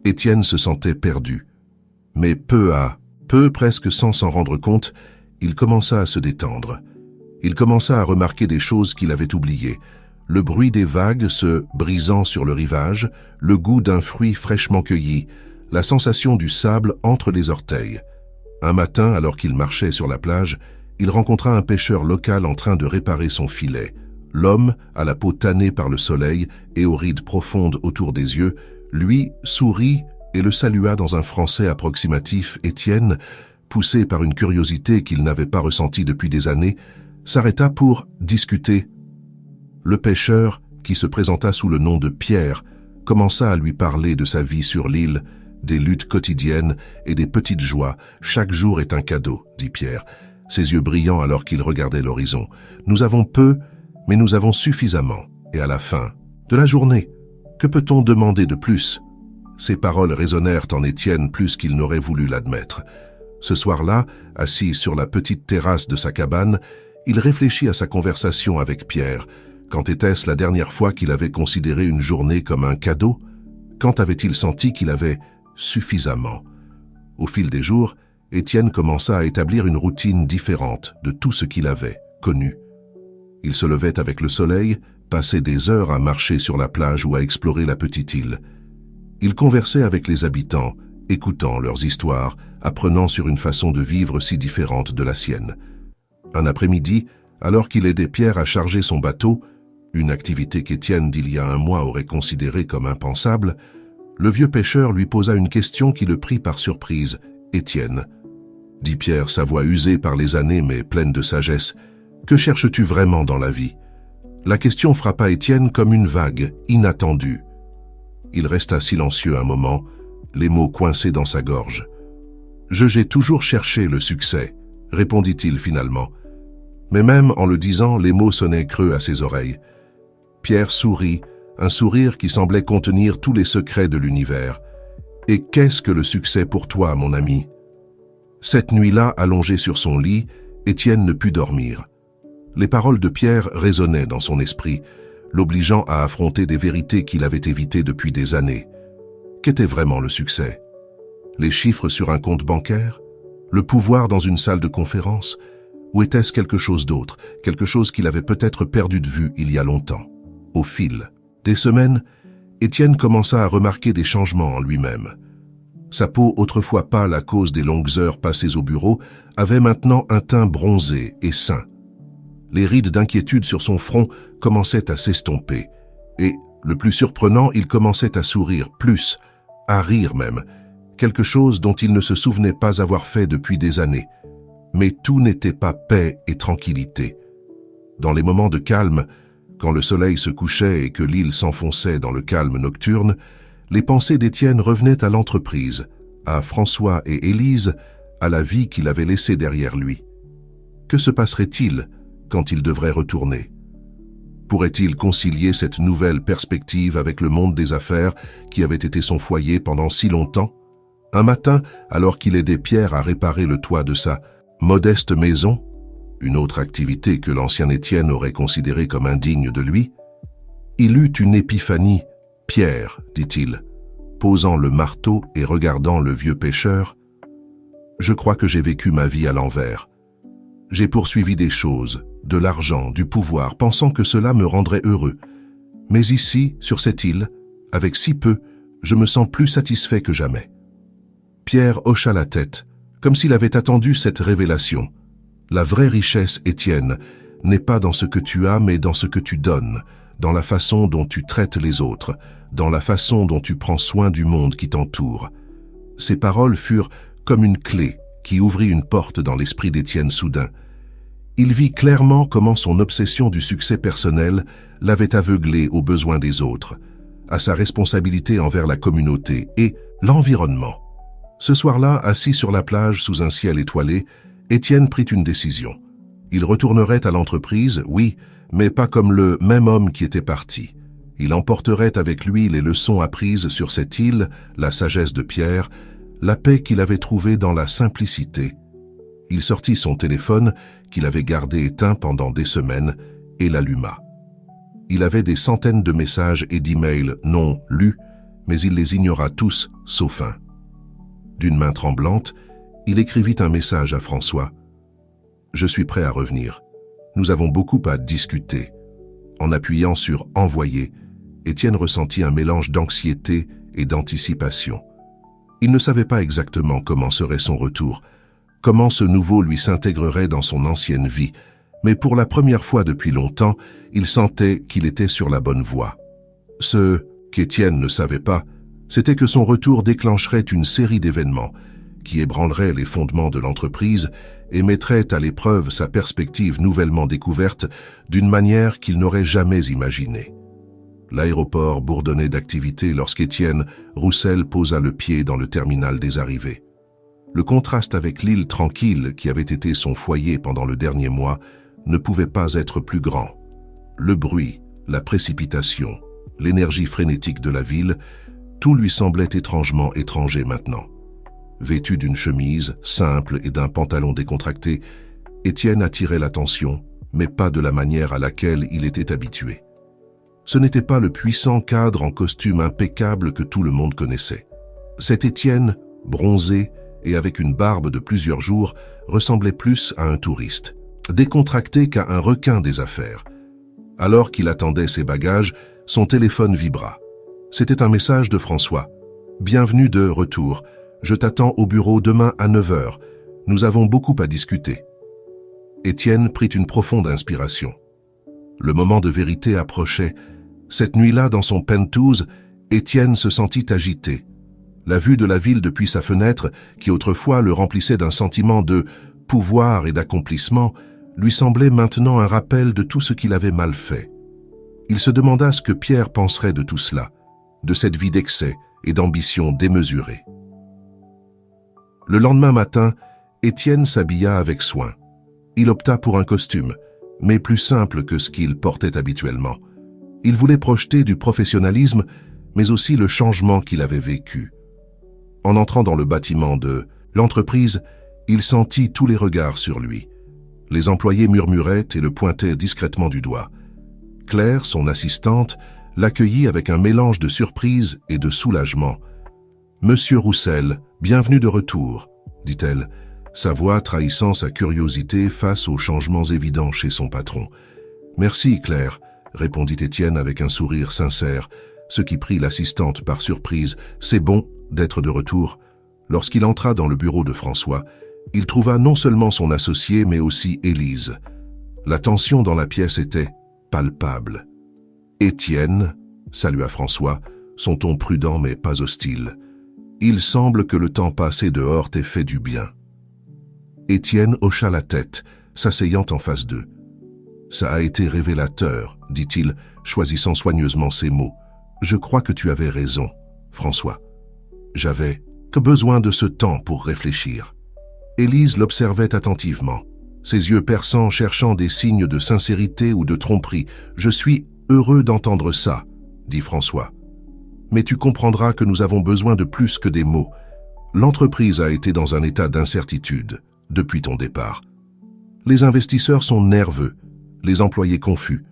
Étienne se sentait perdu. Mais peu à peu, presque sans s'en rendre compte, il commença à se détendre. Il commença à remarquer des choses qu'il avait oubliées. Le bruit des vagues se brisant sur le rivage, le goût d'un fruit fraîchement cueilli, la sensation du sable entre les orteils. Un matin, alors qu'il marchait sur la plage, il rencontra un pêcheur local en train de réparer son filet. L'homme, à la peau tannée par le soleil et aux rides profondes autour des yeux, lui sourit et le salua dans un français approximatif. Étienne, poussé par une curiosité qu'il n'avait pas ressentie depuis des années, s'arrêta pour discuter. Le pêcheur, qui se présenta sous le nom de Pierre, commença à lui parler de sa vie sur l'île, des luttes quotidiennes et des petites joies. « Chaque jour est un cadeau », dit Pierre, ses yeux brillants alors qu'il regardait l'horizon. « Nous avons peu, mais nous avons suffisamment. Et à la fin de la journée, que peut-on demander de plus ?» Ces paroles résonnèrent en Étienne plus qu'il n'aurait voulu l'admettre. Ce soir-là, assis sur la petite terrasse de sa cabane, il réfléchit à sa conversation avec Pierre. Quand était-ce la dernière fois qu'il avait considéré une journée comme un cadeau? Quand avait-il senti qu'il avait suffisamment? Au fil des jours, Étienne commença à établir une routine différente de tout ce qu'il avait connu. Il se levait avec le soleil, passait des heures à marcher sur la plage ou à explorer la petite île. Il conversait avec les habitants, écoutant leurs histoires, apprenant sur une façon de vivre si différente de la sienne. Un après-midi, alors qu'il aidait Pierre à charger son bateau, une activité qu'Étienne d'il y a un mois aurait considérée comme impensable, le vieux pêcheur lui posa une question qui le prit par surprise. « Étienne, » dit Pierre, sa voix usée par les années mais pleine de sagesse, « que cherches-tu vraiment dans la vie ?» La question frappa Étienne comme une vague, inattendue. Il resta silencieux un moment, les mots coincés dans sa gorge. « J'ai toujours cherché le succès », répondit-il finalement. Mais même en le disant, les mots sonnaient creux à ses oreilles. Pierre sourit, un sourire qui semblait contenir tous les secrets de l'univers. « Et qu'est-ce que le succès pour toi, mon ami ?» Cette nuit-là, allongé sur son lit, Étienne ne put dormir. Les paroles de Pierre résonnaient dans son esprit, l'obligeant à affronter des vérités qu'il avait évitées depuis des années. Qu'était vraiment le succès? Les chiffres sur un compte bancaire? Le pouvoir dans une salle de conférence? Ou était-ce quelque chose d'autre, quelque chose qu'il avait peut-être perdu de vue il y a longtemps? Au fil des semaines, Étienne commença à remarquer des changements en lui-même. Sa peau, autrefois pâle à cause des longues heures passées au bureau, avait maintenant un teint bronzé et sain. Les rides d'inquiétude sur son front commençaient à s'estomper. Et, le plus surprenant, il commençait à sourire, plus, à rire même, quelque chose dont il ne se souvenait pas avoir fait depuis des années. Mais tout n'était pas paix et tranquillité. Dans les moments de calme, quand le soleil se couchait et que l'île s'enfonçait dans le calme nocturne, les pensées d'Étienne revenaient à l'entreprise, à François et Élise, à la vie qu'il avait laissée derrière lui. Que se passerait-il quand il devrait retourner? Pourrait-il concilier cette nouvelle perspective avec le monde des affaires qui avait été son foyer pendant si longtemps? Un matin, alors qu'il aidait Pierre à réparer le toit de sa modeste maison, une autre activité que l'ancien Étienne aurait considérée comme indigne de lui, il eut une épiphanie. « Pierre, dit-il, posant le marteau et regardant le vieux pêcheur, « je crois que j'ai vécu ma vie à l'envers. J'ai poursuivi des choses, de l'argent, du pouvoir, pensant que cela me rendrait heureux. Mais ici, sur cette île, avec si peu, je me sens plus satisfait que jamais. » Pierre hocha la tête, comme s'il avait attendu cette révélation. La vraie richesse, Étienne, n'est pas dans ce que tu as, mais dans ce que tu donnes, dans la façon dont tu traites les autres, dans la façon dont tu prends soin du monde qui t'entoure. Ces paroles furent comme une clé qui ouvrit une porte dans l'esprit d'Étienne soudain. Il vit clairement comment son obsession du succès personnel l'avait aveuglé aux besoins des autres, à sa responsabilité envers la communauté et l'environnement. Ce soir-là, assis sur la plage sous un ciel étoilé, Étienne prit une décision. Il retournerait à l'entreprise, oui, mais pas comme le même homme qui était parti. Il emporterait avec lui les leçons apprises sur cette île, la sagesse de Pierre, la paix qu'il avait trouvée dans la simplicité. Il sortit son téléphone, qu'il avait gardé éteint pendant des semaines, et l'alluma. Il avait des centaines de messages et d'emails non lus, mais il les ignora tous, sauf un. D'une main tremblante, il écrivit un message à François. « Je suis prêt à revenir. Nous avons beaucoup à discuter. » En appuyant sur « Envoyer », Étienne ressentit un mélange d'anxiété et d'anticipation. Il ne savait pas exactement comment serait son retour, comment ce nouveau lui s'intégrerait dans son ancienne vie, mais pour la première fois depuis longtemps, il sentait qu'il était sur la bonne voie. Ce qu'Étienne ne savait pas, c'était que son retour déclencherait une série d'événements qui ébranleraient les fondements de l'entreprise et mettraient à l'épreuve sa perspective nouvellement découverte d'une manière qu'il n'aurait jamais imaginée. L'aéroport bourdonnait d'activité lorsqu'Étienne Roussel posa le pied dans le terminal des arrivées. Le contraste avec l'île tranquille qui avait été son foyer pendant le dernier mois ne pouvait pas être plus grand. Le bruit, la précipitation, l'énergie frénétique de la ville, tout lui semblait étrangement étranger maintenant. Vêtu d'une chemise simple et d'un pantalon décontracté, Étienne attirait l'attention, mais pas de la manière à laquelle il était habitué. Ce n'était pas le puissant cadre en costume impeccable que tout le monde connaissait. Cet Étienne, bronzé et avec une barbe de plusieurs jours, ressemblait plus à un touriste, décontracté qu'à un requin des affaires. Alors qu'il attendait ses bagages, son téléphone vibra. C'était un message de François. « Bienvenue de retour. Je t'attends au bureau demain à 9h. Nous avons beaucoup à discuter. » Étienne prit une profonde inspiration. Le moment de vérité approchait. Cette nuit-là, dans son penthouse, Étienne se sentit agité. La vue de la ville depuis sa fenêtre, qui autrefois le remplissait d'un sentiment de pouvoir et d'accomplissement, lui semblait maintenant un rappel de tout ce qu'il avait mal fait. Il se demanda ce que Pierre penserait de tout cela, de cette vie d'excès et d'ambition démesurée. Le lendemain matin, Étienne s'habilla avec soin. Il opta pour un costume, mais plus simple que ce qu'il portait habituellement. Il voulait projeter du professionnalisme, mais aussi le changement qu'il avait vécu. En entrant dans le bâtiment de l'entreprise, il sentit tous les regards sur lui. Les employés murmuraient et le pointaient discrètement du doigt. Claire, son assistante, l'accueillit avec un mélange de surprise et de soulagement. « Monsieur Roussel, bienvenue de retour », dit-elle, sa voix trahissant sa curiosité face aux changements évidents chez son patron. « Merci, Claire », répondit Étienne avec un sourire sincère, ce qui prit l'assistante par surprise. « C'est bon d'être de retour. » Lorsqu'il entra dans le bureau de François, il trouva non seulement son associé, mais aussi Élise. La tension dans la pièce était palpable. « Étienne », salua François, son ton prudent mais pas hostile. « Il semble que le temps passé dehors t'ait fait du bien. » Étienne hocha la tête, s'asseyant en face d'eux. « Ça a été révélateur, » dit-il, choisissant soigneusement ses mots. « Je crois que tu avais raison, François. J'avais que besoin de ce temps pour réfléchir. » Élise l'observait attentivement. ses yeux perçants cherchant des signes de sincérité ou de tromperie. « Je suis heureux d'entendre ça, » dit François. « Mais tu comprendras que nous avons besoin de plus que des mots. L'entreprise a été dans un état d'incertitude depuis ton départ. Les investisseurs sont nerveux, les employés confus.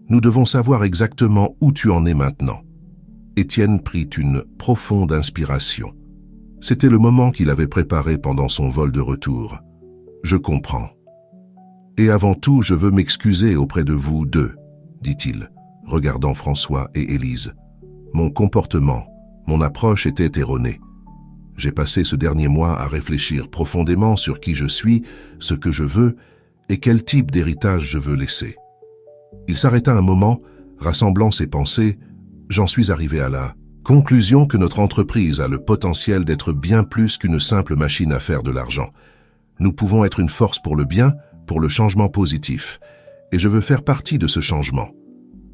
Nous devons savoir exactement où tu en es maintenant. » Étienne prit une profonde inspiration. C'était le moment qu'il avait préparé pendant son vol de retour. « Je comprends. Et avant tout, je veux m'excuser auprès de vous deux, » dit-il, regardant François et Élise. « Mon comportement, mon approche était erronée. J'ai passé ce dernier mois à réfléchir profondément sur qui je suis, ce que je veux et quel type d'héritage je veux laisser. » Il s'arrêta un moment, rassemblant ses pensées. « J'en suis arrivé à la conclusion que notre entreprise a le potentiel d'être bien plus qu'une simple machine à faire de l'argent. Nous pouvons être une force pour le bien, pour le changement positif. Et je veux faire partie de ce changement. »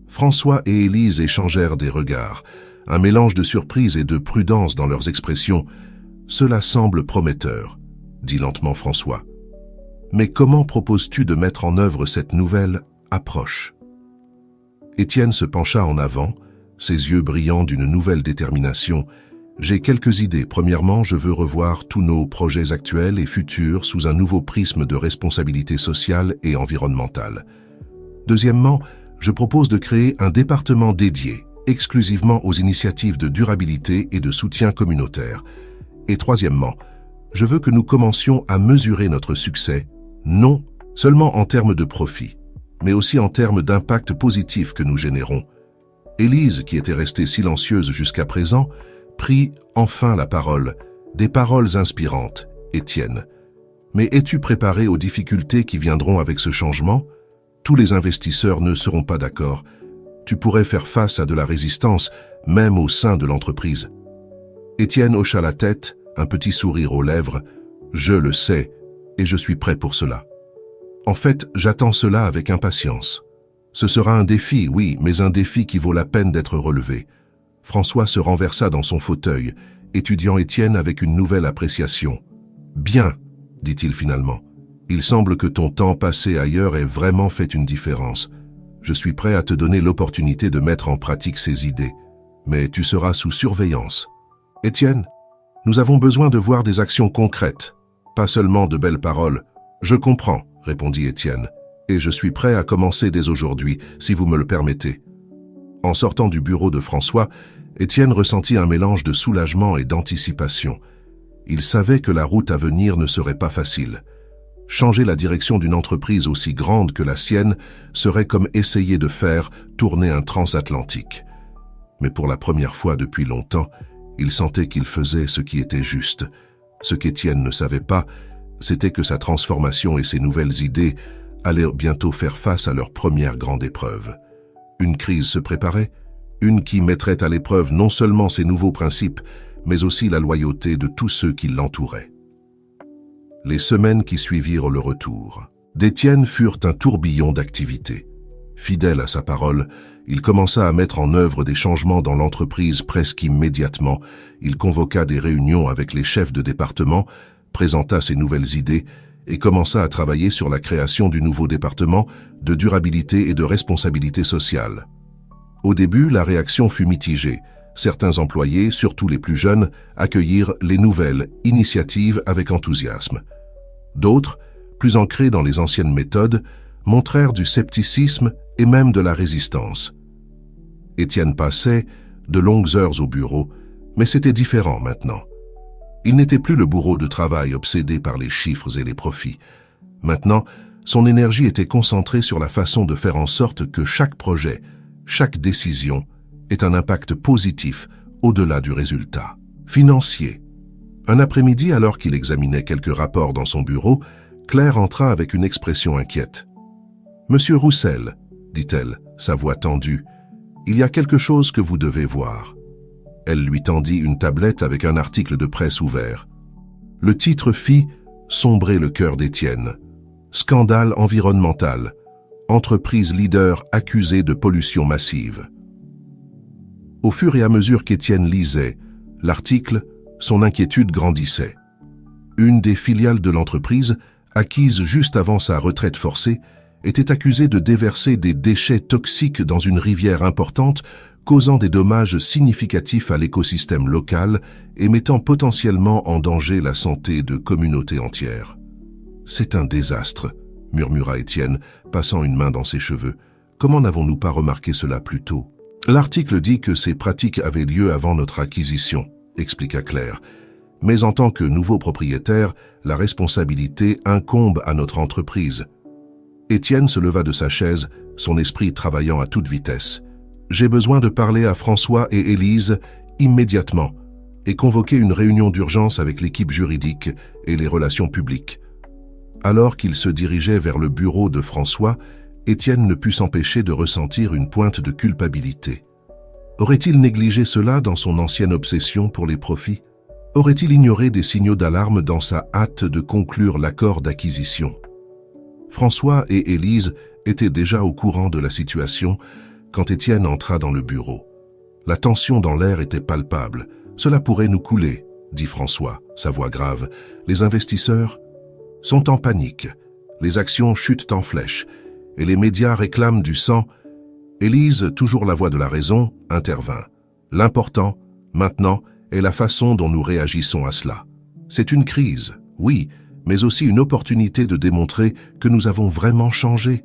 François et Élise échangèrent des regards, un mélange de surprise et de prudence dans leurs expressions. « Cela semble prometteur, » dit lentement François. « Mais comment proposes-tu de mettre en œuvre cette nouvelle approche ?» Étienne se pencha en avant, ses yeux brillants d'une nouvelle détermination. « J'ai quelques idées. Premièrement, je veux revoir tous nos projets actuels et futurs sous un nouveau prisme de responsabilité sociale et environnementale. Deuxièmement, je propose de créer un département dédié, exclusivement aux initiatives de durabilité et de soutien communautaire. Et troisièmement, je veux que nous commencions à mesurer notre succès, non seulement en termes de profit, mais aussi en termes d'impact positif que nous générons. » Élise, qui était restée silencieuse jusqu'à présent, prit enfin la parole. Des paroles inspirantes, Étienne. Mais es-tu préparé aux difficultés qui viendront avec ce changement? Tous les investisseurs ne seront pas d'accord. Tu pourrais faire face à de la résistance, même au sein de l'entreprise. Étienne hocha la tête, un petit sourire aux lèvres. « Je le sais, et je suis prêt pour cela. En fait, j'attends cela avec impatience. Ce sera un défi, oui, mais un défi qui vaut la peine d'être relevé. » François se renversa dans son fauteuil, étudiant Étienne avec une nouvelle appréciation. « Bien, » dit-il finalement. « Il semble que ton temps passé ailleurs ait vraiment fait une différence. Je suis prêt à te donner l'opportunité de mettre en pratique ces idées, mais tu seras sous surveillance. Étienne, nous avons besoin de voir des actions concrètes, pas seulement de belles paroles. »« Je comprends, » répondit Étienne, « et je suis prêt à commencer dès aujourd'hui, si vous me le permettez. » En sortant du bureau de François, Étienne ressentit un mélange de soulagement et d'anticipation. Il savait que la route à venir ne serait pas facile. Changer la direction d'une entreprise aussi grande que la sienne serait comme essayer de faire tourner un transatlantique. Mais pour la première fois depuis longtemps, il sentait qu'il faisait ce qui était juste. Ce qu'Étienne ne savait pas, c'était que sa transformation et ses nouvelles idées allaient bientôt faire face à leur première grande épreuve. Une crise se préparait, une qui mettrait à l'épreuve non seulement ses nouveaux principes, mais aussi la loyauté de tous ceux qui l'entouraient. Les semaines qui suivirent le retour d'Étienne furent un tourbillon d'activités. Fidèle à sa parole, il commença à mettre en œuvre des changements dans l'entreprise presque immédiatement. Il convoqua des réunions avec les chefs de département, présenta ses nouvelles idées et commença à travailler sur la création du nouveau département de durabilité et de responsabilité sociale. Au début, la réaction fut mitigée. Certains employés, surtout les plus jeunes, accueillirent les nouvelles initiatives avec enthousiasme. D'autres, plus ancrés dans les anciennes méthodes, montrèrent du scepticisme et même de la résistance. Étienne passait de longues heures au bureau, mais c'était différent maintenant. Il n'était plus le bourreau de travail obsédé par les chiffres et les profits. Maintenant, son énergie était concentrée sur la façon de faire en sorte que chaque projet, chaque décision, ait un impact positif au-delà du résultat financier. Un après-midi, alors qu'il examinait quelques rapports dans son bureau, Claire entra avec une expression inquiète. « Monsieur Roussel, » dit-elle, sa voix tendue, « il y a quelque chose que vous devez voir. » Elle lui tendit une tablette avec un article de presse ouvert. Le titre fit sombrer le cœur d'Étienne. « Scandale environnemental. Entreprise leader accusée de pollution massive. » Au fur et à mesure qu'Étienne lisait l'article, son inquiétude grandissait. Une des filiales de l'entreprise acquise juste avant sa retraite forcée, était accusé de déverser des déchets toxiques dans une rivière importante, causant des dommages significatifs à l'écosystème local et mettant potentiellement en danger la santé de communautés entières. « C'est un désastre », murmura Étienne, passant une main dans ses cheveux. « Comment n'avons-nous pas remarqué cela plus tôt ?» « L'article dit que ces pratiques avaient lieu avant notre acquisition, » expliqua Claire. « Mais en tant que nouveau propriétaire, la responsabilité incombe à notre entreprise. » Étienne se leva de sa chaise, son esprit travaillant à toute vitesse. « J'ai besoin de parler à François et Élise immédiatement et convoquer une réunion d'urgence avec l'équipe juridique et les relations publiques. » Alors qu'il se dirigeait vers le bureau de François, Étienne ne put s'empêcher de ressentir une pointe de culpabilité. Aurait-il négligé cela dans son ancienne obsession pour les profits? Aurait-il ignoré des signaux d'alarme dans sa hâte de conclure l'accord d'acquisition? François et Élise étaient déjà au courant de la situation quand Étienne entra dans le bureau. La tension dans l'air était palpable. « Cela pourrait nous couler », dit François, sa voix grave. « Les investisseurs sont en panique. Les actions chutent en flèche et les médias réclament du sang. » Élise, toujours la voix de la raison, intervint. « L'important, maintenant, est la façon dont nous réagissons à cela. C'est une crise, oui, mais aussi une opportunité de démontrer que nous avons vraiment changé. »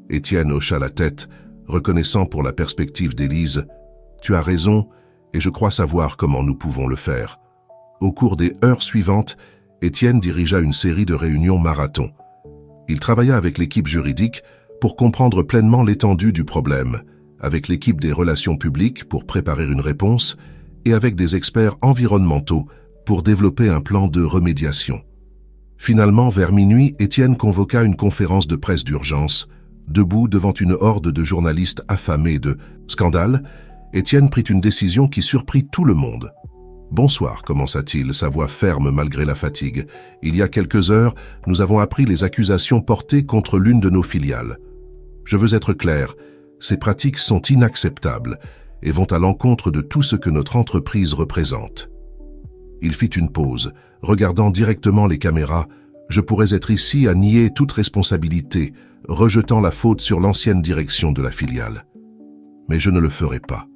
Étienne hocha la tête, reconnaissant pour la perspective d'Élise. « Tu as raison, et je crois savoir comment nous pouvons le faire. » Au cours des heures suivantes, Étienne dirigea une série de réunions marathon. Il travailla avec l'équipe juridique pour comprendre pleinement l'étendue du problème, avec l'équipe des relations publiques pour préparer une réponse et avec des experts environnementaux pour développer un plan de remédiation. Finalement, vers minuit, Étienne convoqua une conférence de presse d'urgence. Debout devant une horde de journalistes affamés de scandale, Étienne prit une décision qui surprit tout le monde. « Bonsoir », commença-t-il, sa voix ferme malgré la fatigue. « Il y a quelques heures, nous avons appris les accusations portées contre l'une de nos filiales. Je veux être clair, ces pratiques sont inacceptables et vont à l'encontre de tout ce que notre entreprise représente. » Il fit une pause, regardant directement les caméras. « Je pourrais être ici à nier toute responsabilité, rejetant la faute sur l'ancienne direction de la filiale. Mais je ne le ferai pas.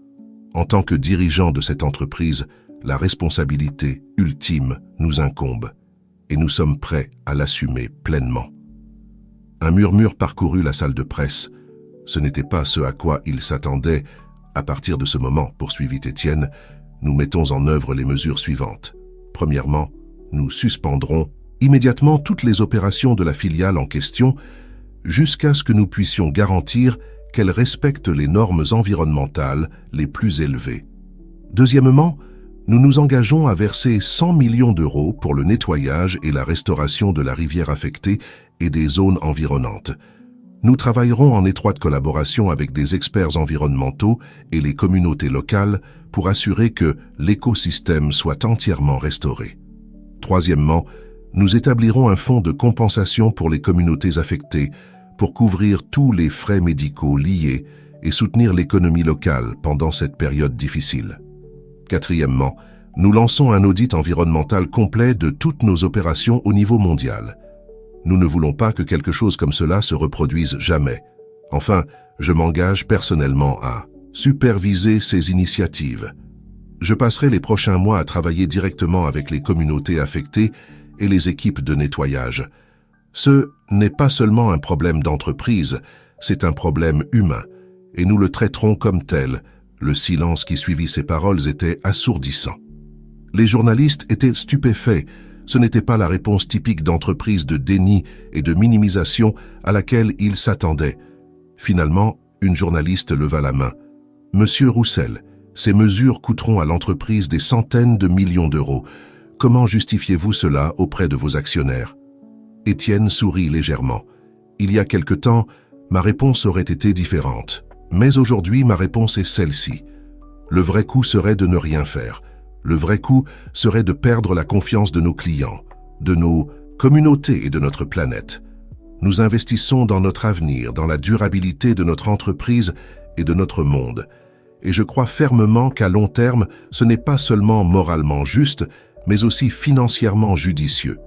En tant que dirigeant de cette entreprise, la responsabilité ultime nous incombe, et nous sommes prêts à l'assumer pleinement. » Un murmure parcourut la salle de presse. Ce n'était pas ce à quoi il s'attendait. « À partir de ce moment, poursuivit Étienne, nous mettons en œuvre les mesures suivantes. Premièrement, nous suspendrons immédiatement toutes les opérations de la filiale en question jusqu'à ce que nous puissions garantir qu'elle respecte les normes environnementales les plus élevées. Deuxièmement, nous nous engageons à verser 100 millions d'euros pour le nettoyage et la restauration de la rivière affectée et des zones environnantes. Nous travaillerons en étroite collaboration avec des experts environnementaux et les communautés locales pour assurer que l'écosystème soit entièrement restauré. Troisièmement, nous établirons un fonds de compensation pour les communautés affectées pour couvrir tous les frais médicaux liés et soutenir l'économie locale pendant cette période difficile. Quatrièmement, nous lançons un audit environnemental complet de toutes nos opérations au niveau mondial. Nous ne voulons pas que quelque chose comme cela se reproduise jamais. Enfin, je m'engage personnellement à superviser ces initiatives. Je passerai les prochains mois à travailler directement avec les communautés affectées et les équipes de nettoyage. Ce n'est pas seulement un problème d'entreprise, c'est un problème humain, et nous le traiterons comme tel. » Le silence qui suivit ces paroles était assourdissant. Les journalistes étaient stupéfaits. Ce n'était pas la réponse typique d'entreprise de déni et de minimisation à laquelle ils s'attendaient. Finalement, une journaliste leva la main. « Monsieur Roussel, ces mesures coûteront à l'entreprise des centaines de millions d'euros. Comment justifiez-vous cela auprès de vos actionnaires ?» Étienne sourit légèrement. « Il y a quelque temps, ma réponse aurait été différente. Mais aujourd'hui, ma réponse est celle-ci. Le vrai coût serait de ne rien faire. Le vrai coût serait de perdre la confiance de nos clients, de nos communautés et de notre planète. Nous investissons dans notre avenir, dans la durabilité de notre entreprise et de notre monde. Et je crois fermement qu'à long terme, ce n'est pas seulement moralement juste, mais aussi financièrement judicieux.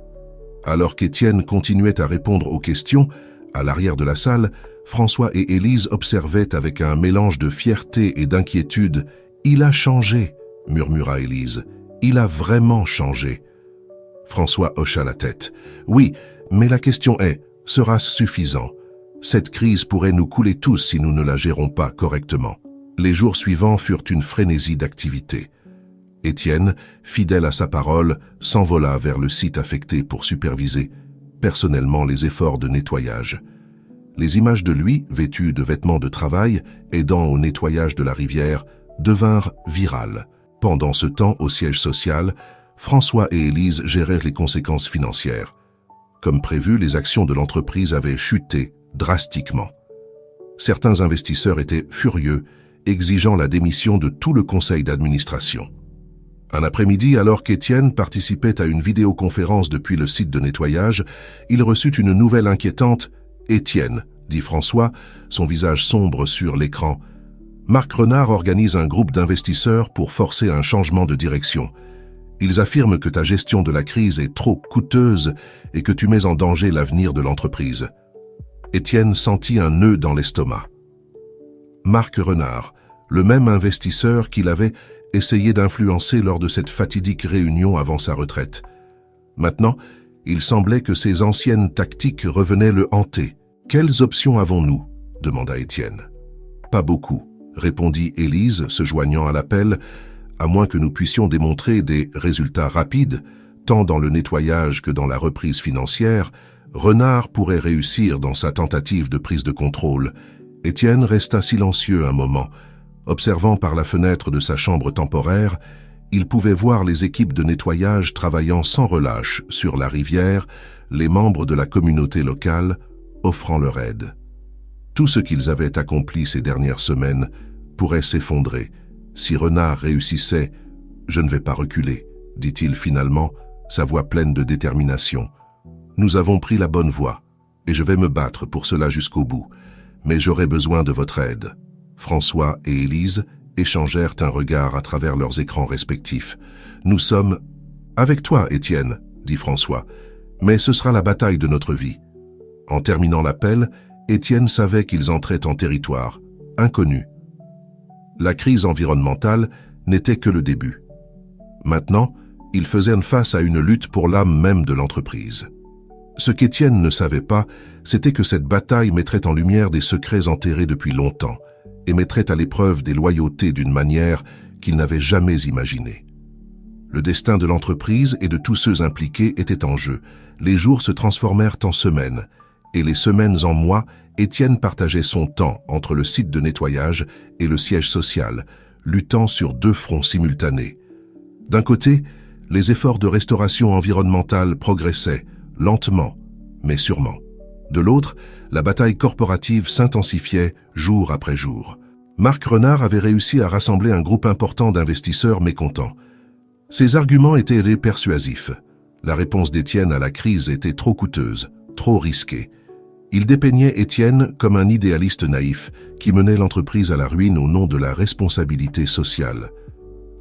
Alors qu'Étienne continuait à répondre aux questions, à l'arrière de la salle, François et Élise observaient avec un mélange de fierté et d'inquiétude. « Il a changé », murmura Élise. « Il a vraiment changé. » François hocha la tête. « Oui, mais la question est, sera-ce suffisant? Cette crise pourrait nous couler tous si nous ne la gérons pas correctement. » Les jours suivants furent une frénésie d'activité. Étienne, fidèle à sa parole, s'envola vers le site affecté pour superviser personnellement les efforts de nettoyage. Les images de lui, vêtu de vêtements de travail, aidant au nettoyage de la rivière, devinrent virales. Pendant ce temps, au siège social, François et Élise gérèrent les conséquences financières. Comme prévu, les actions de l'entreprise avaient chuté drastiquement. Certains investisseurs étaient furieux, exigeant la démission de tout le conseil d'administration. Un après-midi, alors qu'Étienne participait à une vidéoconférence depuis le site de nettoyage, il reçut une nouvelle inquiétante. « Étienne », dit François, son visage sombre sur l'écran. « Marc Renard organise un groupe d'investisseurs pour forcer un changement de direction. Ils affirment que ta gestion de la crise est trop coûteuse et que tu mets en danger l'avenir de l'entreprise. » Étienne sentit un nœud dans l'estomac. Marc Renard, le même investisseur qu'il avait essayé d'influencer lors de cette fatidique réunion avant sa retraite. Maintenant, il semblait que ses anciennes tactiques revenaient le hanter. « Quelles options avons-nous » demanda Étienne. « Pas beaucoup » répondit Élise, se joignant à l'appel, « à moins que nous puissions démontrer des résultats rapides, tant dans le nettoyage que dans la reprise financière, Renard pourrait réussir dans sa tentative de prise de contrôle. » Étienne resta silencieux un moment. Observant par la fenêtre de sa chambre temporaire, il pouvait voir les équipes de nettoyage travaillant sans relâche sur la rivière, les membres de la communauté locale offrant leur aide. Tout ce qu'ils avaient accompli ces dernières semaines pourrait s'effondrer. Si Renard réussissait, « Je ne vais pas reculer », dit-il finalement, sa voix pleine de détermination. « Nous avons pris la bonne voie, et je vais me battre pour cela jusqu'au bout, mais j'aurai besoin de votre aide. » François et Élise échangèrent un regard à travers leurs écrans respectifs. « Nous sommes... »« Avec toi, Étienne, » dit François, « mais ce sera la bataille de notre vie. » En terminant l'appel, Étienne savait qu'ils entraient en territoire inconnu. La crise environnementale n'était que le début. Maintenant, ils faisaient face à une lutte pour l'âme même de l'entreprise. Ce qu'Étienne ne savait pas, c'était que cette bataille mettrait en lumière des secrets enterrés depuis longtemps et mettrait à l'épreuve des loyautés d'une manière qu'il n'avait jamais imaginée. Le destin de l'entreprise et de tous ceux impliqués était en jeu. Les jours se transformèrent en semaines, et les semaines en mois. Étienne partageait son temps entre le site de nettoyage et le siège social, luttant sur deux fronts simultanés. D'un côté, les efforts de restauration environnementale progressaient, lentement, mais sûrement. De l'autre, la bataille corporative s'intensifiait jour après jour. Marc Renard avait réussi à rassembler un groupe important d'investisseurs mécontents. Ses arguments étaient persuasifs. La réponse d'Étienne à la crise était trop coûteuse, trop risquée. Il dépeignait Étienne comme un idéaliste naïf qui menait l'entreprise à la ruine au nom de la responsabilité sociale.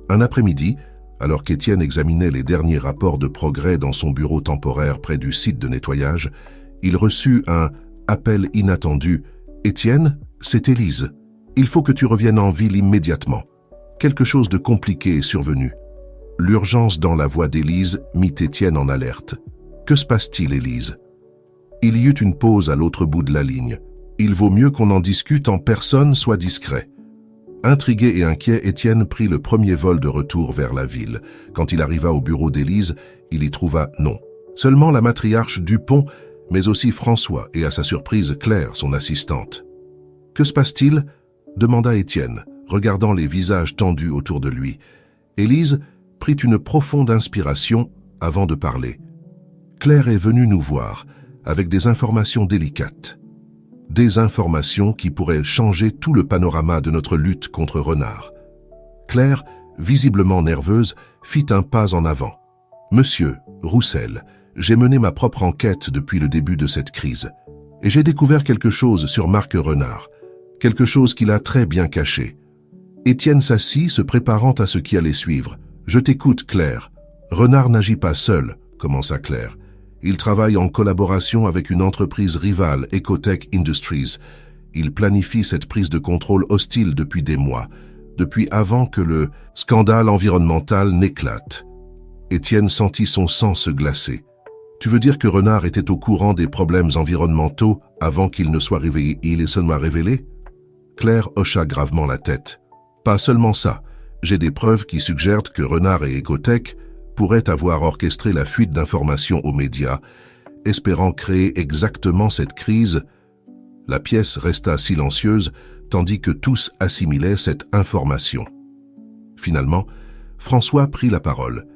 Un après-midi, alors qu'Étienne examinait les derniers rapports de progrès dans son bureau temporaire près du site de nettoyage, il reçut un appel inattendu. « Étienne, c'est Élise. Il faut que tu reviennes en ville immédiatement. Quelque chose de compliqué est survenu. » L'urgence dans la voix d'Élise mit Étienne en alerte. « Que se passe-t-il, Élise ?» Il y eut une pause à l'autre bout de la ligne. « Il vaut mieux qu'on en discute en personne, soit discret. » Intrigué et inquiet, Étienne prit le premier vol de retour vers la ville. Quand il arriva au bureau d'Élise, il y trouva non. Seulement la matriarche Dupont, mais aussi François et à sa surprise Claire, son assistante. « Que se passe-t-il » demanda Étienne, regardant les visages tendus autour de lui. Élise prit une profonde inspiration avant de parler. « Claire est venue nous voir avec des informations délicates. Des informations qui pourraient changer tout le panorama de notre lutte contre Renard. » Claire, visiblement nerveuse, fit un pas en avant. « Monsieur Roussel, j'ai mené ma propre enquête depuis le début de cette crise, et j'ai découvert quelque chose sur Marc Renard, quelque chose qu'il a très bien caché. » Étienne s'assit, se préparant à ce qui allait suivre. « Je t'écoute, Claire. Renard n'agit pas seul, commença Claire. Il travaille en collaboration avec une entreprise rivale, Ecotech Industries. Il planifie cette prise de contrôle hostile depuis des mois, depuis avant que le scandale environnemental n'éclate. Étienne sentit son sang se glacer. Tu veux dire que Renard était au courant des problèmes environnementaux avant qu'il ne soit réveillé et les seulement révélés? Claire hocha gravement la tête. Pas seulement ça. J'ai des preuves qui suggèrent que Renard et Ecotech pourraient avoir orchestré la fuite d'informations aux médias, espérant créer exactement cette crise. La pièce resta silencieuse, tandis que tous assimilaient cette information. Finalement, François prit la parole.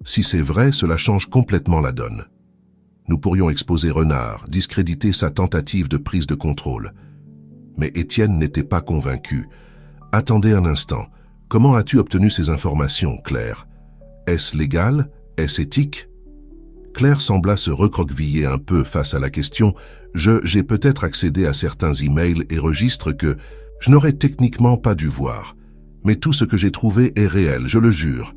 Si c'est vrai, cela change complètement la donne. Nous pourrions exposer Renard, discréditer sa tentative de prise de contrôle. Mais Étienne n'était pas convaincu. Attendez un instant. Comment as-tu obtenu ces informations, Claire? Est-ce légal? Est-ce éthique? Claire sembla se recroqueviller un peu face à la question. J'ai peut-être accédé à certains emails et registres que je n'aurais techniquement pas dû voir. Mais tout ce que j'ai trouvé est réel, je le jure.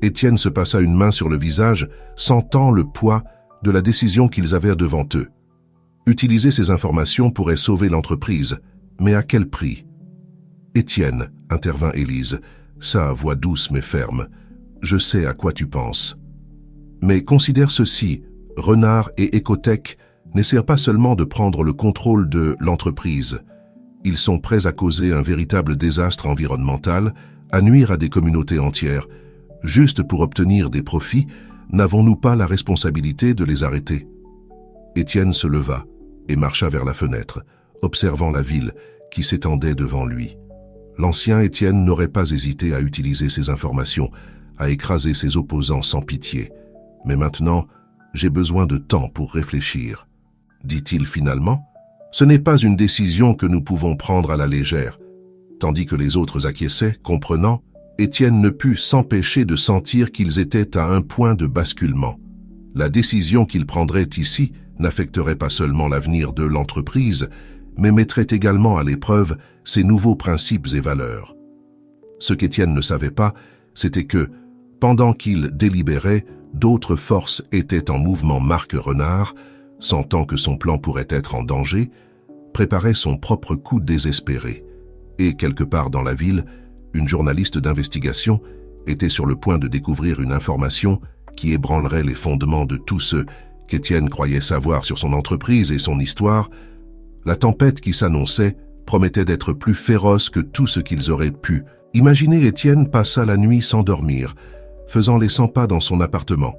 Étienne se passa une main sur le visage, sentant le poids de la décision qu'ils avaient devant eux. Utiliser ces informations pourrait sauver l'entreprise, mais à quel prix? Étienne, intervint Élise, sa voix douce mais ferme. Je sais à quoi tu penses. Mais considère ceci, Renard et Ecotech n'essaient pas seulement de prendre le contrôle de l'entreprise. Ils sont prêts à causer un véritable désastre environnemental, à nuire à des communautés entières. Juste pour obtenir des profits, n'avons-nous pas la responsabilité de les arrêter? Étienne se leva et marcha vers la fenêtre, observant la ville qui s'étendait devant lui. L'ancien Étienne n'aurait pas hésité à utiliser ces informations, à écraser ses opposants sans pitié. Mais maintenant, j'ai besoin de temps pour réfléchir. Dit-il finalement, ce n'est pas une décision que nous pouvons prendre à la légère. Tandis que les autres acquiesçaient, comprenant, Étienne ne put s'empêcher de sentir qu'ils étaient à un point de basculement. La décision qu'il prendrait ici n'affecterait pas seulement l'avenir de l'entreprise, mais mettrait également à l'épreuve ses nouveaux principes et valeurs. Ce qu'Étienne ne savait pas, c'était que, pendant qu'il délibérait, d'autres forces étaient en mouvement. Marc Renard, sentant que son plan pourrait être en danger, préparait son propre coup désespéré. Et quelque part dans la ville, une journaliste d'investigation était sur le point de découvrir une information qui ébranlerait les fondements de tout ce qu'Étienne croyait savoir sur son entreprise et son histoire. La tempête qui s'annonçait promettait d'être plus féroce que tout ce qu'ils auraient pu. Imaginer. Étienne passa la nuit sans dormir, faisant les 100 pas dans son appartement,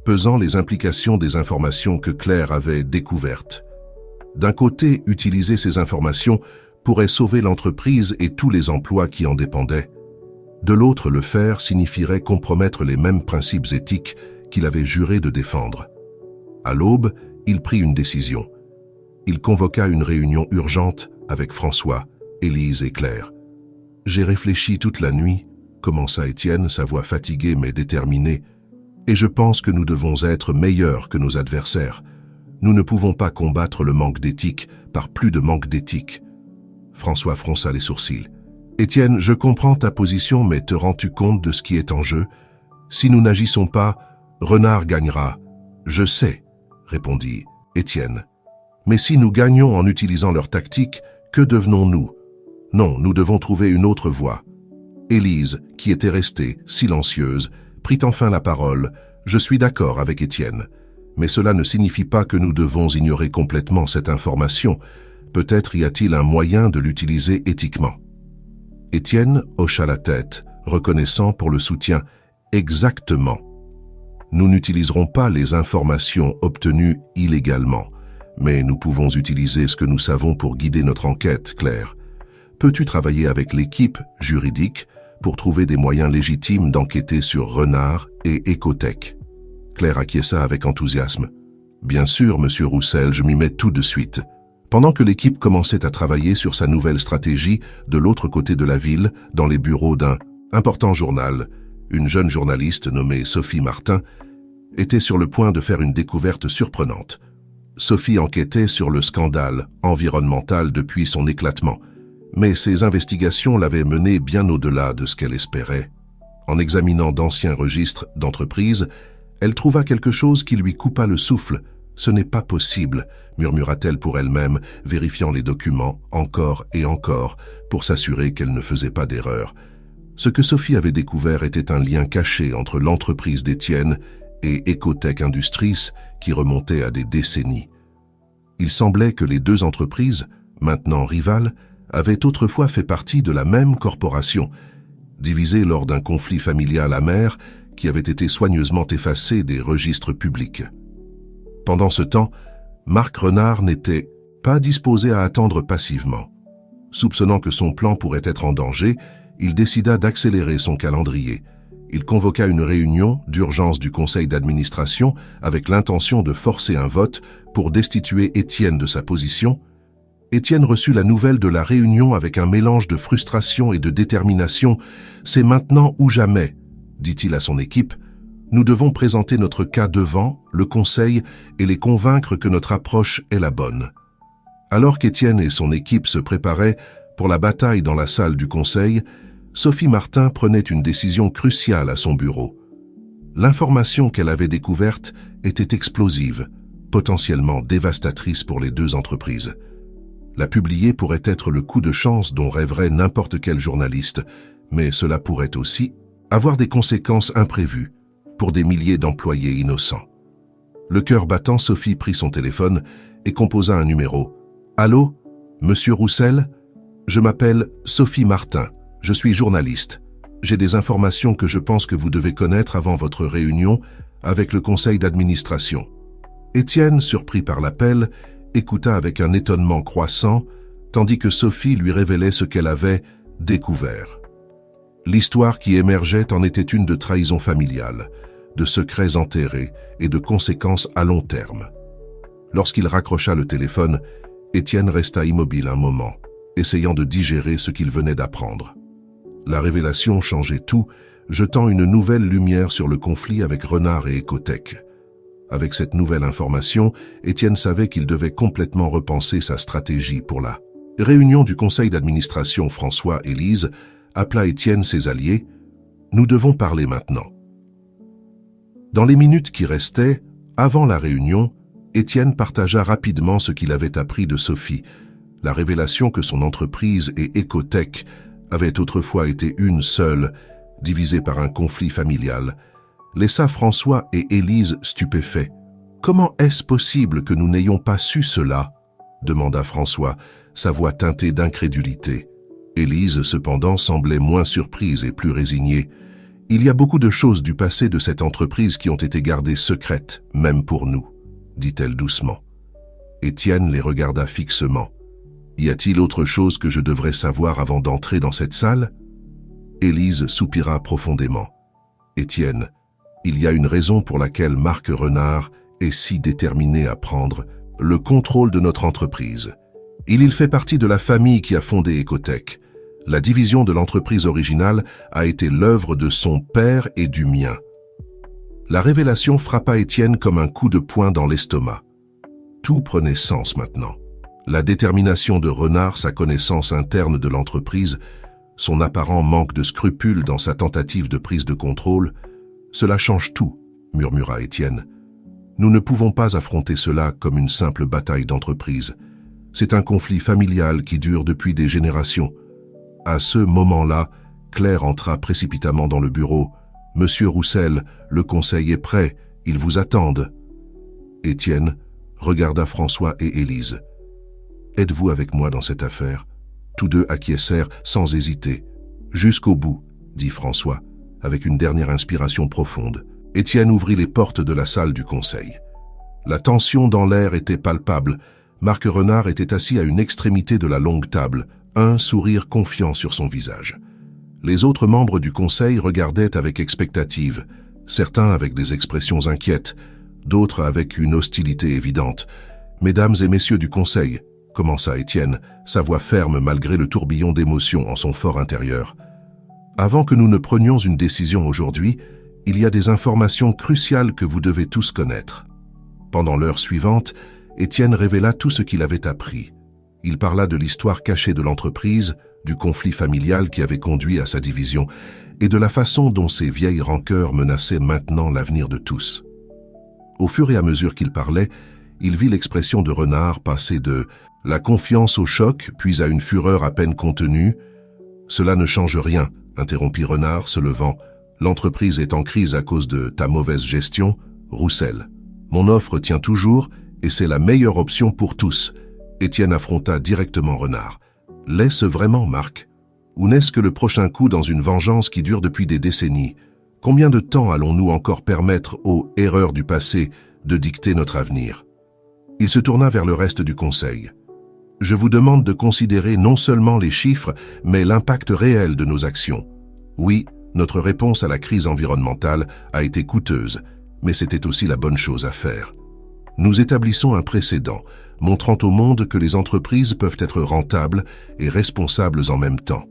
pesant les implications des informations que Claire avait découvertes. D'un côté, utiliser ces informations pourrait sauver l'entreprise et tous les emplois qui en dépendaient. De l'autre, le faire signifierait compromettre les mêmes principes éthiques qu'il avait juré de défendre. À l'aube, il prit une décision. Il convoqua une réunion urgente avec François, Élise et Claire. « J'ai réfléchi toute la nuit, » commença Étienne, sa voix fatiguée mais déterminée, « et je pense que nous devons être meilleurs que nos adversaires. Nous ne pouvons pas combattre le manque d'éthique par plus de manque d'éthique. » François fronça les sourcils. « Étienne, je comprends ta position, mais te rends-tu compte de ce qui est en jeu? Si nous n'agissons pas, Renard gagnera. »« Je sais, » répondit Étienne. « Mais si nous gagnons en utilisant leur tactique, que devenons-nous? Non, nous devons trouver une autre voie. » Élise, qui était restée silencieuse, prit enfin la parole. « Je suis d'accord avec Étienne. Mais cela ne signifie pas que nous devons ignorer complètement cette information. Peut-être y a-t-il un moyen de l'utiliser éthiquement. » Étienne hocha la tête, reconnaissant pour le soutien. « Exactement. Nous n'utiliserons pas les informations obtenues illégalement, mais nous pouvons utiliser ce que nous savons pour guider notre enquête, Claire. Peux-tu travailler avec l'équipe juridique pour trouver des moyens légitimes d'enquêter sur Renard et Ecotech? » Claire acquiesça avec enthousiasme. « Bien sûr, monsieur Roussel, je m'y mets tout de suite. » Pendant que l'équipe commençait à travailler sur sa nouvelle stratégie de l'autre côté de la ville, dans les bureaux d'un important journal, une jeune journaliste nommée Sophie Martin était sur le point de faire une découverte surprenante. Sophie enquêtait sur le scandale environnemental depuis son éclatement, mais ses investigations l'avaient menée bien au-delà de ce qu'elle espérait. En examinant d'anciens registres d'entreprises, Elle trouva quelque chose qui lui coupa le souffle. « Ce n'est pas possible », murmura-t-elle pour elle-même, vérifiant les documents encore et encore pour s'assurer qu'elle ne faisait pas d'erreur. Ce que Sophie avait découvert était un lien caché entre l'entreprise d'Étienne et Ecotech Industries qui remontait à des décennies. Il semblait que les deux entreprises, maintenant rivales, avaient autrefois fait partie de la même corporation, divisée lors d'un conflit familial amer qui avait été soigneusement effacé des registres publics. Pendant ce temps, Marc Renard n'était pas disposé à attendre passivement. Soupçonnant que son plan pourrait être en danger, il décida d'accélérer son calendrier. Il convoqua une réunion d'urgence du conseil d'administration avec l'intention de forcer un vote pour destituer Étienne de sa position. Étienne reçut la nouvelle de la réunion avec un mélange de frustration et de détermination. « C'est maintenant ou jamais », dit-il à son équipe. « Nous devons présenter notre cas devant le conseil et les convaincre que notre approche est la bonne. » Alors qu'Étienne et son équipe se préparaient pour la bataille dans la salle du conseil, Sophie Martin prenait une décision cruciale à son bureau. L'information qu'elle avait découverte était explosive, potentiellement dévastatrice pour les deux entreprises. La publier pourrait être le coup de chance dont rêverait n'importe quel journaliste, mais cela pourrait aussi avoir des conséquences imprévues pour des milliers d'employés innocents. Le cœur battant, Sophie prit son téléphone et composa un numéro. « Allô, Monsieur Roussel ? Je m'appelle Sophie Martin. Je suis journaliste. J'ai des informations que je pense que vous devez connaître avant votre réunion avec le conseil d'administration. » Étienne, surpris par l'appel, écouta avec un étonnement croissant, tandis que Sophie lui révélait ce qu'elle avait découvert. L'histoire qui émergeait en était une de trahison familiale, de secrets enterrés et de conséquences à long terme. Lorsqu'il raccrocha le téléphone, Étienne resta immobile un moment, essayant de digérer ce qu'il venait d'apprendre. La révélation changeait tout, jetant une nouvelle lumière sur le conflit avec Renard et Ecotech. Avec cette nouvelle information, Étienne savait qu'il devait complètement repenser sa stratégie pour la réunion du conseil d'administration. François et Lise appela Étienne ses alliés. « Nous devons parler maintenant. » Dans les minutes qui restaient, avant la réunion, Étienne partagea rapidement ce qu'il avait appris de Sophie, la révélation que son entreprise et Ecotech avaient autrefois été une seule, divisée par un conflit familial, laissa François et Élise stupéfaits. « Comment est-ce possible que nous n'ayons pas su cela ?» demanda François, sa voix teintée d'incrédulité. Élise, cependant, semblait moins surprise et plus résignée. « Il y a beaucoup de choses du passé de cette entreprise qui ont été gardées secrètes, même pour nous, » dit-elle doucement. Étienne les regarda fixement. « Y a-t-il autre chose que je devrais savoir avant d'entrer dans cette salle ?» Élise soupira profondément. « Étienne, il y a une raison pour laquelle Marc Renard est si déterminé à prendre le contrôle de notre entreprise. Il fait partie de la famille qui a fondé Ecotech. La division de l'entreprise originale a été l'œuvre de son père et du mien. » La révélation frappa Étienne comme un coup de poing dans l'estomac. Tout prenait sens maintenant. La détermination de Renard, sa connaissance interne de l'entreprise, son apparent manque de scrupules dans sa tentative de prise de contrôle, « Cela change tout », murmura Étienne. « Nous ne pouvons pas affronter cela comme une simple bataille d'entreprise. C'est un conflit familial qui dure depuis des générations. » À ce moment-là, Claire entra précipitamment dans le bureau. « Monsieur Roussel, le conseil est prêt, ils vous attendent. » Étienne regarda François et Élise. « Êtes-vous avec moi dans cette affaire ?» Tous deux acquiescèrent sans hésiter. « Jusqu'au bout, » dit François, avec une dernière inspiration profonde. Étienne ouvrit les portes de la salle du conseil. La tension dans l'air était palpable. Marc Renard était assis à une extrémité de la longue table, un sourire confiant sur son visage. Les autres membres du conseil regardaient avec expectative, certains avec des expressions inquiètes, d'autres avec une hostilité évidente. « Mesdames et messieurs du conseil », commença Étienne, sa voix ferme malgré le tourbillon d'émotions en son fort intérieur. « Avant que nous ne prenions une décision aujourd'hui, il y a des informations cruciales que vous devez tous connaître. » Pendant l'heure suivante, Étienne révéla tout ce qu'il avait appris. Il parla de l'histoire cachée de l'entreprise, du conflit familial qui avait conduit à sa division, et de la façon dont ces vieilles rancœurs menaçaient maintenant l'avenir de tous. Au fur et à mesure qu'il parlait, il vit l'expression de Renard passer de la confiance au choc, puis à une fureur à peine contenue. « Cela ne change rien », interrompit Renard, se levant. « L'entreprise est en crise à cause de ta mauvaise gestion, Roussel. Mon offre tient toujours et c'est la meilleure option pour tous. » Étienne affronta directement Renard. « L'est-ce vraiment, Marc? Ou n'est-ce que le prochain coup dans une vengeance qui dure depuis des décennies? Combien de temps allons-nous encore permettre aux erreurs du passé de dicter notre avenir ?» Il se tourna vers le reste du conseil. « Je vous demande de considérer non seulement les chiffres, mais l'impact réel de nos actions. Oui, notre réponse à la crise environnementale a été coûteuse, mais c'était aussi la bonne chose à faire. Nous établissons un précédent, montrant au monde que les entreprises peuvent être rentables et responsables en même temps.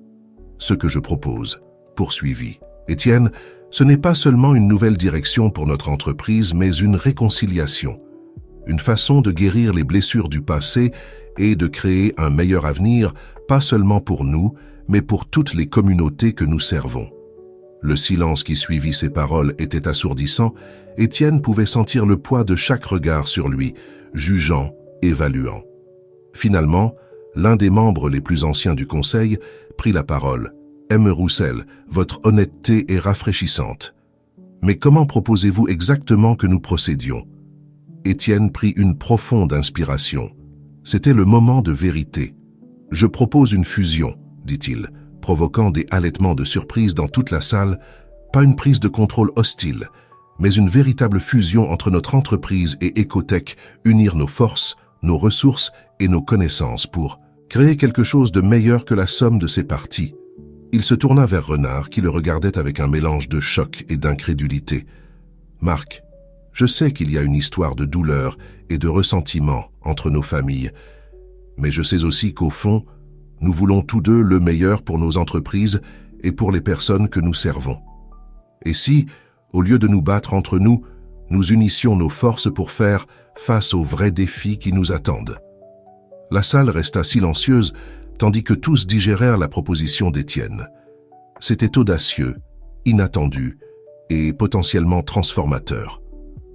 Ce que je propose, poursuivit Étienne, ce n'est pas seulement une nouvelle direction pour notre entreprise, mais une réconciliation, une façon de guérir les blessures du passé et de créer un meilleur avenir, pas seulement pour nous, mais pour toutes les communautés que nous servons. » Le silence qui suivit ces paroles était assourdissant. Étienne pouvait sentir le poids de chaque regard sur lui, jugeant, évaluant. Finalement, l'un des membres les plus anciens du conseil prit la parole. « M. Roussel, votre honnêteté est rafraîchissante. Mais comment proposez-vous exactement que nous procédions ?» Étienne prit une profonde inspiration. C'était le moment de vérité. « Je propose une fusion, » dit-il, provoquant des halètements de surprise dans toute la salle, pas une prise de contrôle hostile, mais une véritable fusion entre notre entreprise et Ecotech, unir nos forces, nos ressources et nos connaissances pour créer quelque chose de meilleur que la somme de ses parties. Il se tourna vers Renard qui le regardait avec un mélange de choc et d'incrédulité. « Marc, je sais qu'il y a une histoire de douleur et de ressentiment entre nos familles, mais je sais aussi qu'au fond, nous voulons tous deux le meilleur pour nos entreprises et pour les personnes que nous servons. Et si, au lieu de nous battre entre nous, nous unissions nos forces pour faire face aux vrais défis qui nous attendent ?» La salle resta silencieuse, tandis que tous digérèrent la proposition d'Étienne. C'était audacieux, inattendu et potentiellement transformateur.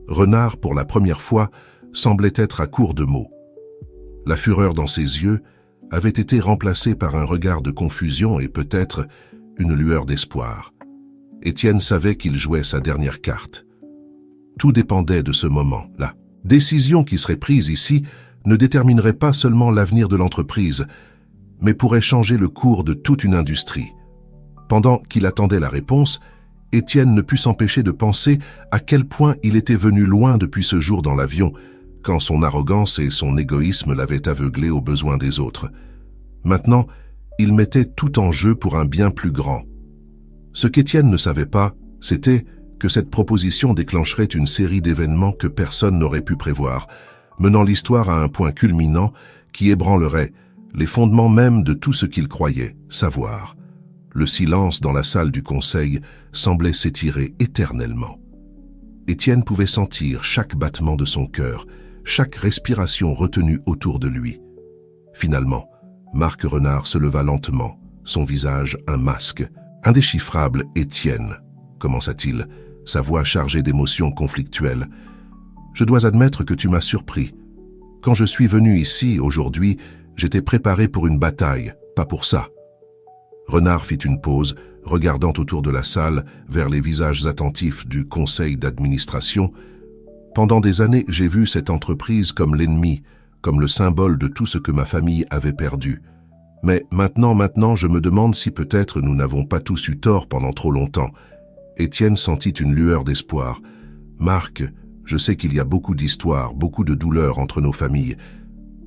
Renard, pour la première fois, semblait être à court de mots. La fureur dans ses yeux avait été remplacée par un regard de confusion et peut-être une lueur d'espoir. Étienne savait qu'il jouait sa dernière carte. Tout dépendait de ce moment. La décision qui serait prise ici ne déterminerait pas seulement l'avenir de l'entreprise, mais pourrait changer le cours de toute une industrie. Pendant qu'il attendait la réponse, Étienne ne put s'empêcher de penser à quel point il était venu loin depuis ce jour dans l'avion, quand son arrogance et son égoïsme l'avaient aveuglé aux besoins des autres. Maintenant, il mettait tout en jeu pour un bien plus grand. Ce qu'Étienne ne savait pas, c'était que cette proposition déclencherait une série d'événements que personne n'aurait pu prévoir, menant l'histoire à un point culminant qui ébranlerait les fondements même de tout ce qu'il croyait savoir. Le silence dans la salle du conseil semblait s'étirer éternellement. Étienne pouvait sentir chaque battement de son cœur, chaque respiration retenue autour de lui. Finalement, Marc Renard se leva lentement, son visage un masque. « Indéchiffrable, Étienne », commença-t-il, sa voix chargée d'émotions conflictuelles. « Je dois admettre que tu m'as surpris. Quand je suis venu ici, aujourd'hui, j'étais préparé pour une bataille, pas pour ça. » Renard fit une pause, regardant autour de la salle vers les visages attentifs du conseil d'administration. « Pendant des années, j'ai vu cette entreprise comme l'ennemi, comme le symbole de tout ce que ma famille avait perdu. Mais maintenant, je me demande si peut-être nous n'avons pas tous eu tort pendant trop longtemps. » Étienne sentit une lueur d'espoir. « Marc, je sais qu'il y a beaucoup d'histoires, beaucoup de douleurs entre nos familles,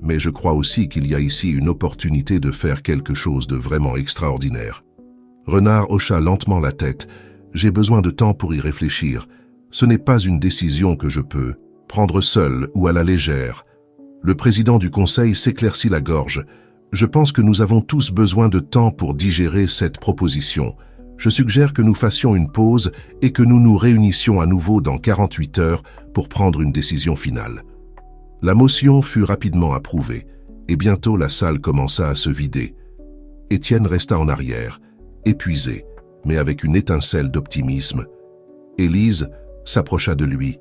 mais je crois aussi qu'il y a ici une opportunité de faire quelque chose de vraiment extraordinaire. » Renard hocha lentement la tête. « J'ai besoin de temps pour y réfléchir. Ce n'est pas une décision que je peux prendre seul ou à la légère. » Le président du conseil s'éclaircit la gorge. « Je pense que nous avons tous besoin de temps pour digérer cette proposition. Je suggère que nous fassions une pause et que nous nous réunissions à nouveau dans 48 heures pour prendre une décision finale. » La motion fut rapidement approuvée, et bientôt la salle commença à se vider. Étienne resta en arrière, épuisé, mais avec une étincelle d'optimisme. Élise s'approcha de lui,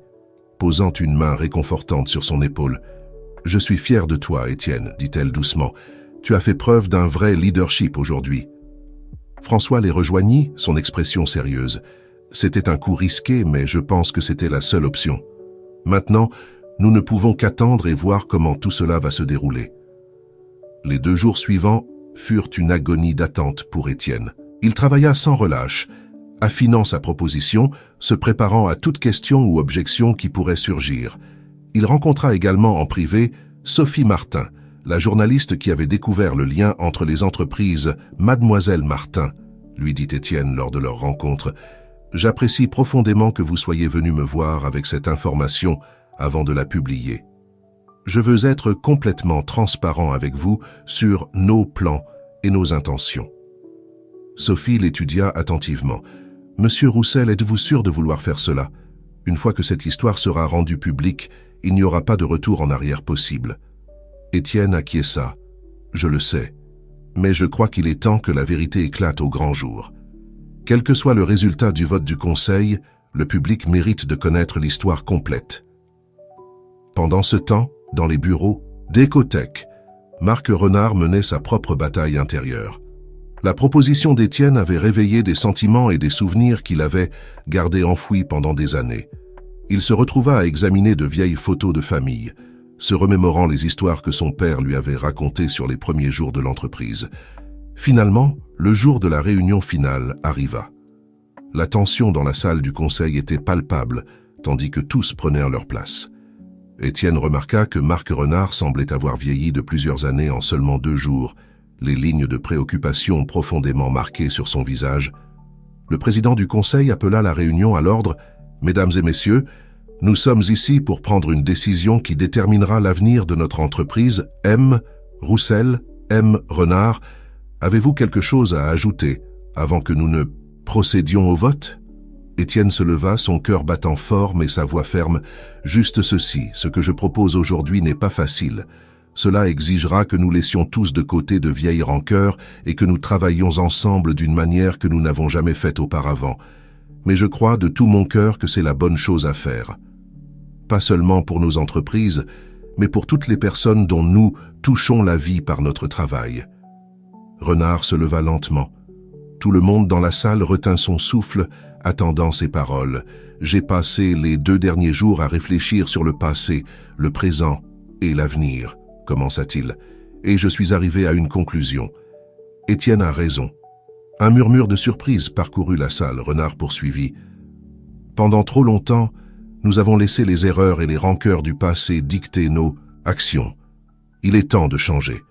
posant une main réconfortante sur son épaule. « Je suis fière de toi, Étienne, dit-elle doucement. Tu as fait preuve d'un vrai leadership aujourd'hui. » François les rejoignit, son expression sérieuse. C'était un coup risqué, mais je pense que c'était la seule option. Maintenant, nous ne pouvons qu'attendre et voir comment tout cela va se dérouler. Les 2 jours suivants furent une agonie d'attente pour Étienne. Il travailla sans relâche, affinant sa proposition, se préparant à toute question ou objection qui pourrait surgir. Il rencontra également en privé Sophie Martin, la journaliste qui avait découvert le lien entre les entreprises Mademoiselle Martin, lui dit Étienne lors de leur rencontre. « J'apprécie profondément que vous soyez venu me voir avec cette information avant de la publier. Je veux être complètement transparent avec vous sur nos plans et nos intentions. » Sophie l'étudia attentivement. « Monsieur Roussel, êtes-vous sûr de vouloir faire cela? Une fois que cette histoire sera rendue publique, il n'y aura pas de retour en arrière possible. » Étienne acquiesça. « Je le sais, mais je crois qu'il est temps que la vérité éclate au grand jour. Quel que soit le résultat du vote du Conseil, le public mérite de connaître l'histoire complète. » Pendant ce temps, dans les bureaux d'Ecotech, Marc Renard menait sa propre bataille intérieure. La proposition d'Étienne avait réveillé des sentiments et des souvenirs qu'il avait gardés enfouis pendant des années. Il se retrouva à examiner de vieilles photos de famille, se remémorant les histoires que son père lui avait racontées sur les premiers jours de l'entreprise. Finalement, le jour de la réunion finale arriva. La tension dans la salle du conseil était palpable, tandis que tous prenaient leur place. Étienne remarqua que Marc Renard semblait avoir vieilli de plusieurs années en seulement 2 jours, les lignes de préoccupation profondément marquées sur son visage. Le président du conseil appela la réunion à l'ordre. « Mesdames et messieurs, nous sommes ici pour prendre une décision qui déterminera l'avenir de notre entreprise M. Roussel, M. Renard. Avez-vous quelque chose à ajouter avant que nous ne procédions au vote ?» Étienne se leva, son cœur battant fort mais sa voix ferme. « Juste ceci, ce que je propose aujourd'hui n'est pas facile. Cela exigera que nous laissions tous de côté de vieilles rancœurs et que nous travaillions ensemble d'une manière que nous n'avons jamais faite auparavant. Mais je crois de tout mon cœur que c'est la bonne chose à faire. Pas seulement pour nos entreprises, mais pour toutes les personnes dont nous touchons la vie par notre travail. » Renard se leva lentement. Tout le monde dans la salle retint son souffle, attendant ses paroles. « J'ai passé les 2 derniers jours à réfléchir sur le passé, le présent et l'avenir. » commença-t-il, et je suis arrivé à une conclusion. Étienne a raison. Un murmure de surprise parcourut la salle. Renard poursuivit. Pendant trop longtemps, nous avons laissé les erreurs et les rancœurs du passé dicter nos actions. Il est temps de changer.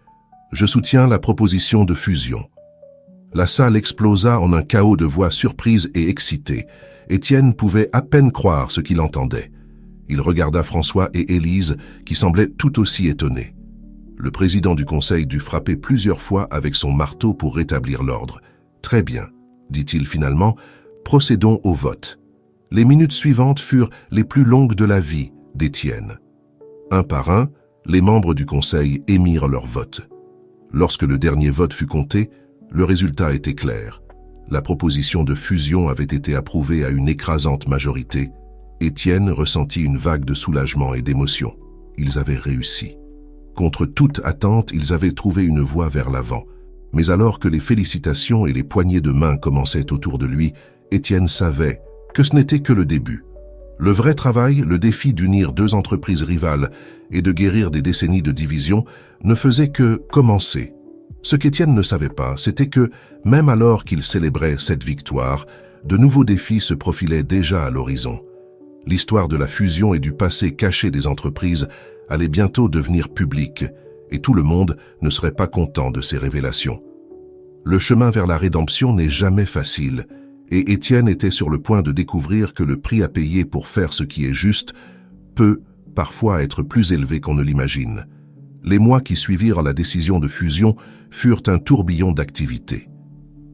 Je soutiens la proposition de fusion. La salle explosa en un chaos de voix surprises et excitées. Étienne pouvait à peine croire ce qu'il entendait. Il regarda François et Élise, qui semblaient tout aussi étonnés. Le président du conseil dut frapper plusieurs fois avec son marteau pour rétablir l'ordre. « Très bien, dit-il finalement, procédons au vote. » Les minutes suivantes furent les plus longues de la vie d'Étienne. Un par un, les membres du conseil émirent leur vote. Lorsque le dernier vote fut compté, le résultat était clair. La proposition de fusion avait été approuvée à une écrasante majorité. Étienne ressentit une vague de soulagement et d'émotion. Ils avaient réussi. Contre toute attente, ils avaient trouvé une voie vers l'avant. Mais alors que les félicitations et les poignées de main commençaient autour de lui, Étienne savait que ce n'était que le début. Le vrai travail, le défi d'unir 2 entreprises rivales et de guérir des décennies de division, ne faisait que commencer. Ce qu'Étienne ne savait pas, c'était que, même alors qu'il célébrait cette victoire, de nouveaux défis se profilaient déjà à l'horizon. L'histoire de la fusion et du passé caché des entreprises allait bientôt devenir publique, et tout le monde ne serait pas content de ces révélations. Le chemin vers la rédemption n'est jamais facile, et Étienne était sur le point de découvrir que le prix à payer pour faire ce qui est juste peut parfois être plus élevé qu'on ne l'imagine. Les mois qui suivirent la décision de fusion furent un tourbillon d'activités.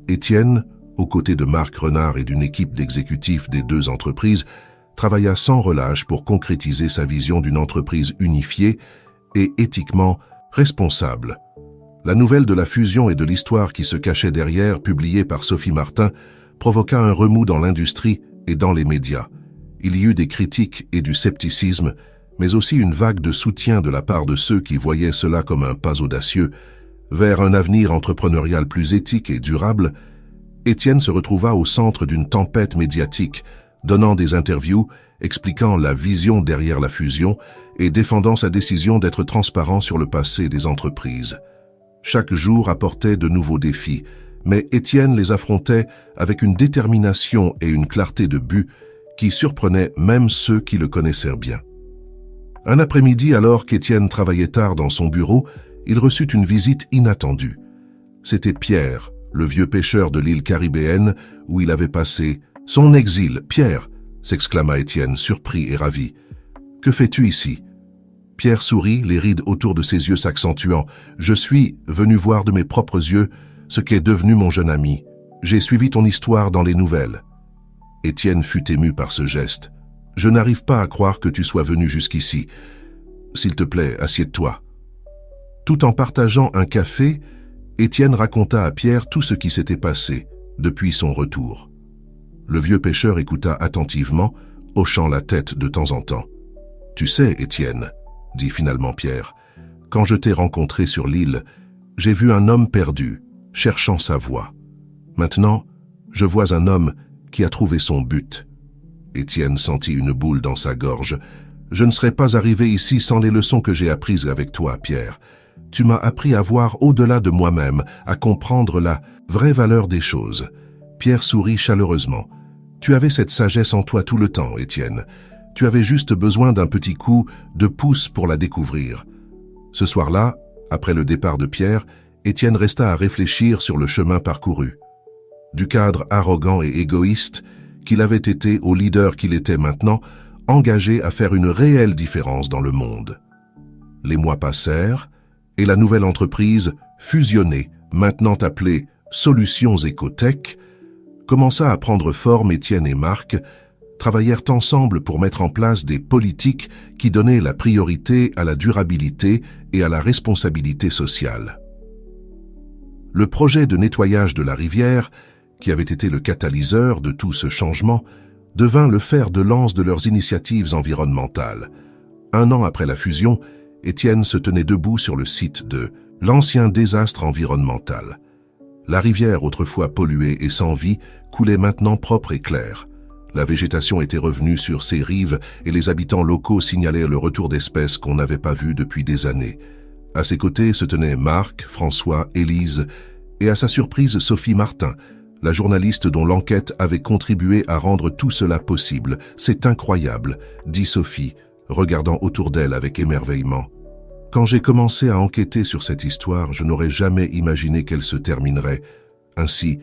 Étienne, aux côtés de Marc Renard et d'une équipe d'exécutifs des 2 entreprises, travailla sans relâche pour concrétiser sa vision d'une entreprise unifiée et éthiquement responsable. La nouvelle de la fusion et de l'histoire qui se cachait derrière, publiée par Sophie Martin, provoqua un remous dans l'industrie et dans les médias. Il y eut des critiques et du scepticisme, mais aussi une vague de soutien de la part de ceux qui voyaient cela comme un pas audacieux vers un avenir entrepreneurial plus éthique et durable. Étienne se retrouva au centre d'une tempête médiatique, donnant des interviews, expliquant la vision derrière la fusion et défendant sa décision d'être transparent sur le passé des entreprises. Chaque jour apportait de nouveaux défis, mais Étienne les affrontait avec une détermination et une clarté de but qui surprenaient même ceux qui le connaissaient bien. Un après-midi, alors qu'Étienne travaillait tard dans son bureau, il reçut une visite inattendue. C'était Pierre, le vieux pêcheur de l'île caribéenne où il avait passé son exil. « Pierre !» s'exclama Étienne, surpris et ravi. « Que fais-tu ici ?» Pierre sourit, les rides autour de ses yeux s'accentuant. « Je suis venu voir de mes propres yeux ce qu'est devenu mon jeune ami. J'ai suivi ton histoire dans les nouvelles. » Étienne fut ému par ce geste. « Je n'arrive pas à croire que tu sois venu jusqu'ici. S'il te plaît, assieds-toi. » Tout en partageant un café, Étienne raconta à Pierre tout ce qui s'était passé depuis son retour. Le vieux pêcheur écouta attentivement, hochant la tête de temps en temps. « Tu sais, Étienne, » dit finalement Pierre, « quand je t'ai rencontré sur l'île, j'ai vu un homme perdu, cherchant sa voie. Maintenant, je vois un homme qui a trouvé son but. » Étienne sentit une boule dans sa gorge. « Je ne serais pas arrivé ici sans les leçons que j'ai apprises avec toi, Pierre. Tu m'as appris à voir au-delà de moi-même, à comprendre la vraie valeur des choses. » Pierre sourit chaleureusement. « Tu avais cette sagesse en toi tout le temps, Étienne. Tu avais juste besoin d'un petit coup de pouce pour la découvrir. » Ce soir-là, après le départ de Pierre, Étienne resta à réfléchir sur le chemin parcouru. Du cadre arrogant et égoïste qu'il avait été au leader qu'il était maintenant, engagé à faire une réelle différence dans le monde. Les mois passèrent, et la nouvelle entreprise, fusionnée, maintenant appelée Solutions Écotech, commença à prendre forme. Étienne et Marc travaillèrent ensemble pour mettre en place des politiques qui donnaient la priorité à la durabilité et à la responsabilité sociale. Le projet de nettoyage de la rivière, qui avait été le catalyseur de tout ce changement, devint le fer de lance de leurs initiatives environnementales. 1 an après la fusion, Étienne se tenait debout sur le site de l'ancien désastre environnemental. La rivière, autrefois polluée et sans vie, coulait maintenant propre et claire. La végétation était revenue sur ses rives et les habitants locaux signalaient le retour d'espèces qu'on n'avait pas vues depuis des années. À ses côtés se tenaient Marc, François, Élise et à sa surprise Sophie Martin, la journaliste dont l'enquête avait contribué à rendre tout cela possible. « C'est incroyable », dit Sophie, regardant autour d'elle avec émerveillement. « Quand j'ai commencé à enquêter sur cette histoire, je n'aurais jamais imaginé qu'elle se terminerait ainsi. »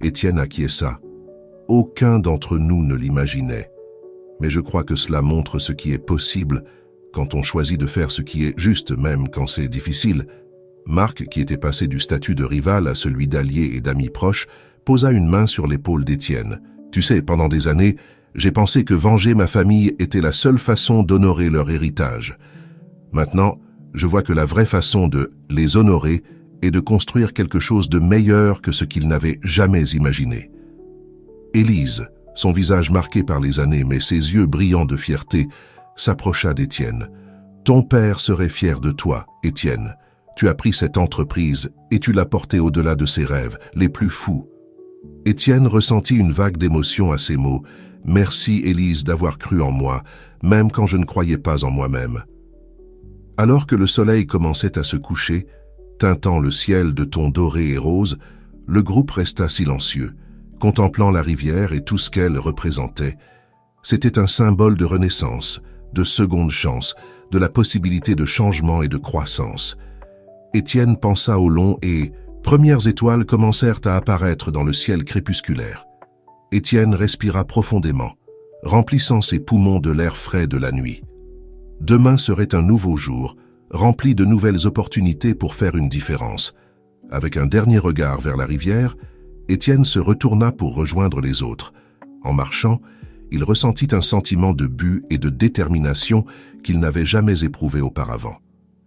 Étienne acquiesça. Aucun d'entre nous ne l'imaginait. Mais je crois que cela montre ce qui est possible quand on choisit de faire ce qui est juste, même quand c'est difficile. Marc, qui était passé du statut de rival à celui d'allié et d'ami proche, posa une main sur l'épaule d'Étienne. « Tu sais, pendant des années, j'ai pensé que venger ma famille était la seule façon d'honorer leur héritage. Maintenant, je vois que la vraie façon de les honorer est de construire quelque chose de meilleur que ce qu'ils n'avaient jamais imaginé. » Élise, son visage marqué par les années mais ses yeux brillants de fierté, s'approcha d'Étienne. « Ton père serait fier de toi, Étienne. Tu as pris cette entreprise et tu l'as portée au-delà de ses rêves, les plus fous. » Étienne ressentit une vague d'émotion à ces mots. « Merci, Élise, d'avoir cru en moi, même quand je ne croyais pas en moi-même. » Alors que le soleil commençait à se coucher, teintant le ciel de tons dorés et roses, le groupe resta silencieux, contemplant la rivière et tout ce qu'elle représentait. C'était un symbole de renaissance, de seconde chance, de la possibilité de changement et de croissance. Étienne pensa au long et premières étoiles commencèrent à apparaître dans le ciel crépusculaire. Étienne respira profondément, remplissant ses poumons de l'air frais de la nuit. Demain serait un nouveau jour, rempli de nouvelles opportunités pour faire une différence. Avec un dernier regard vers la rivière, Étienne se retourna pour rejoindre les autres. En marchant, il ressentit un sentiment de but et de détermination qu'il n'avait jamais éprouvé auparavant.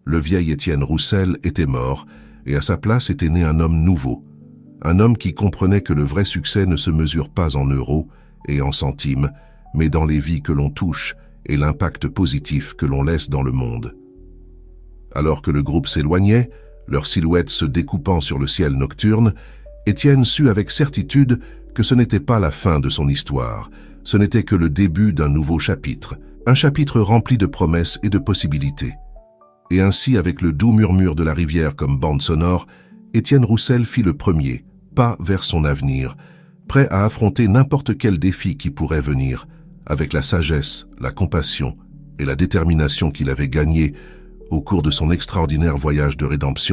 Le vieil Étienne Roussel était mort, et à sa place était né un homme nouveau. un homme qui comprenait que le vrai succès ne se mesure pas en euros et en centimes, mais dans les vies que l'on touche et l'impact positif que l'on laisse dans le monde. Alors que le groupe s'éloignait, leurs silhouettes se découpant sur le ciel nocturne, Étienne sut avec certitude que ce n'était pas la fin de son histoire, ce n'était que le début d'un nouveau chapitre, un chapitre rempli de promesses et de possibilités. Et ainsi, avec le doux murmure de la rivière comme bande sonore, Étienne Roussel fit le premier pas vers son avenir, prêt à affronter n'importe quel défi qui pourrait venir, avec la sagesse, la compassion et la détermination qu'il avait gagnée au cours de son extraordinaire voyage de rédemption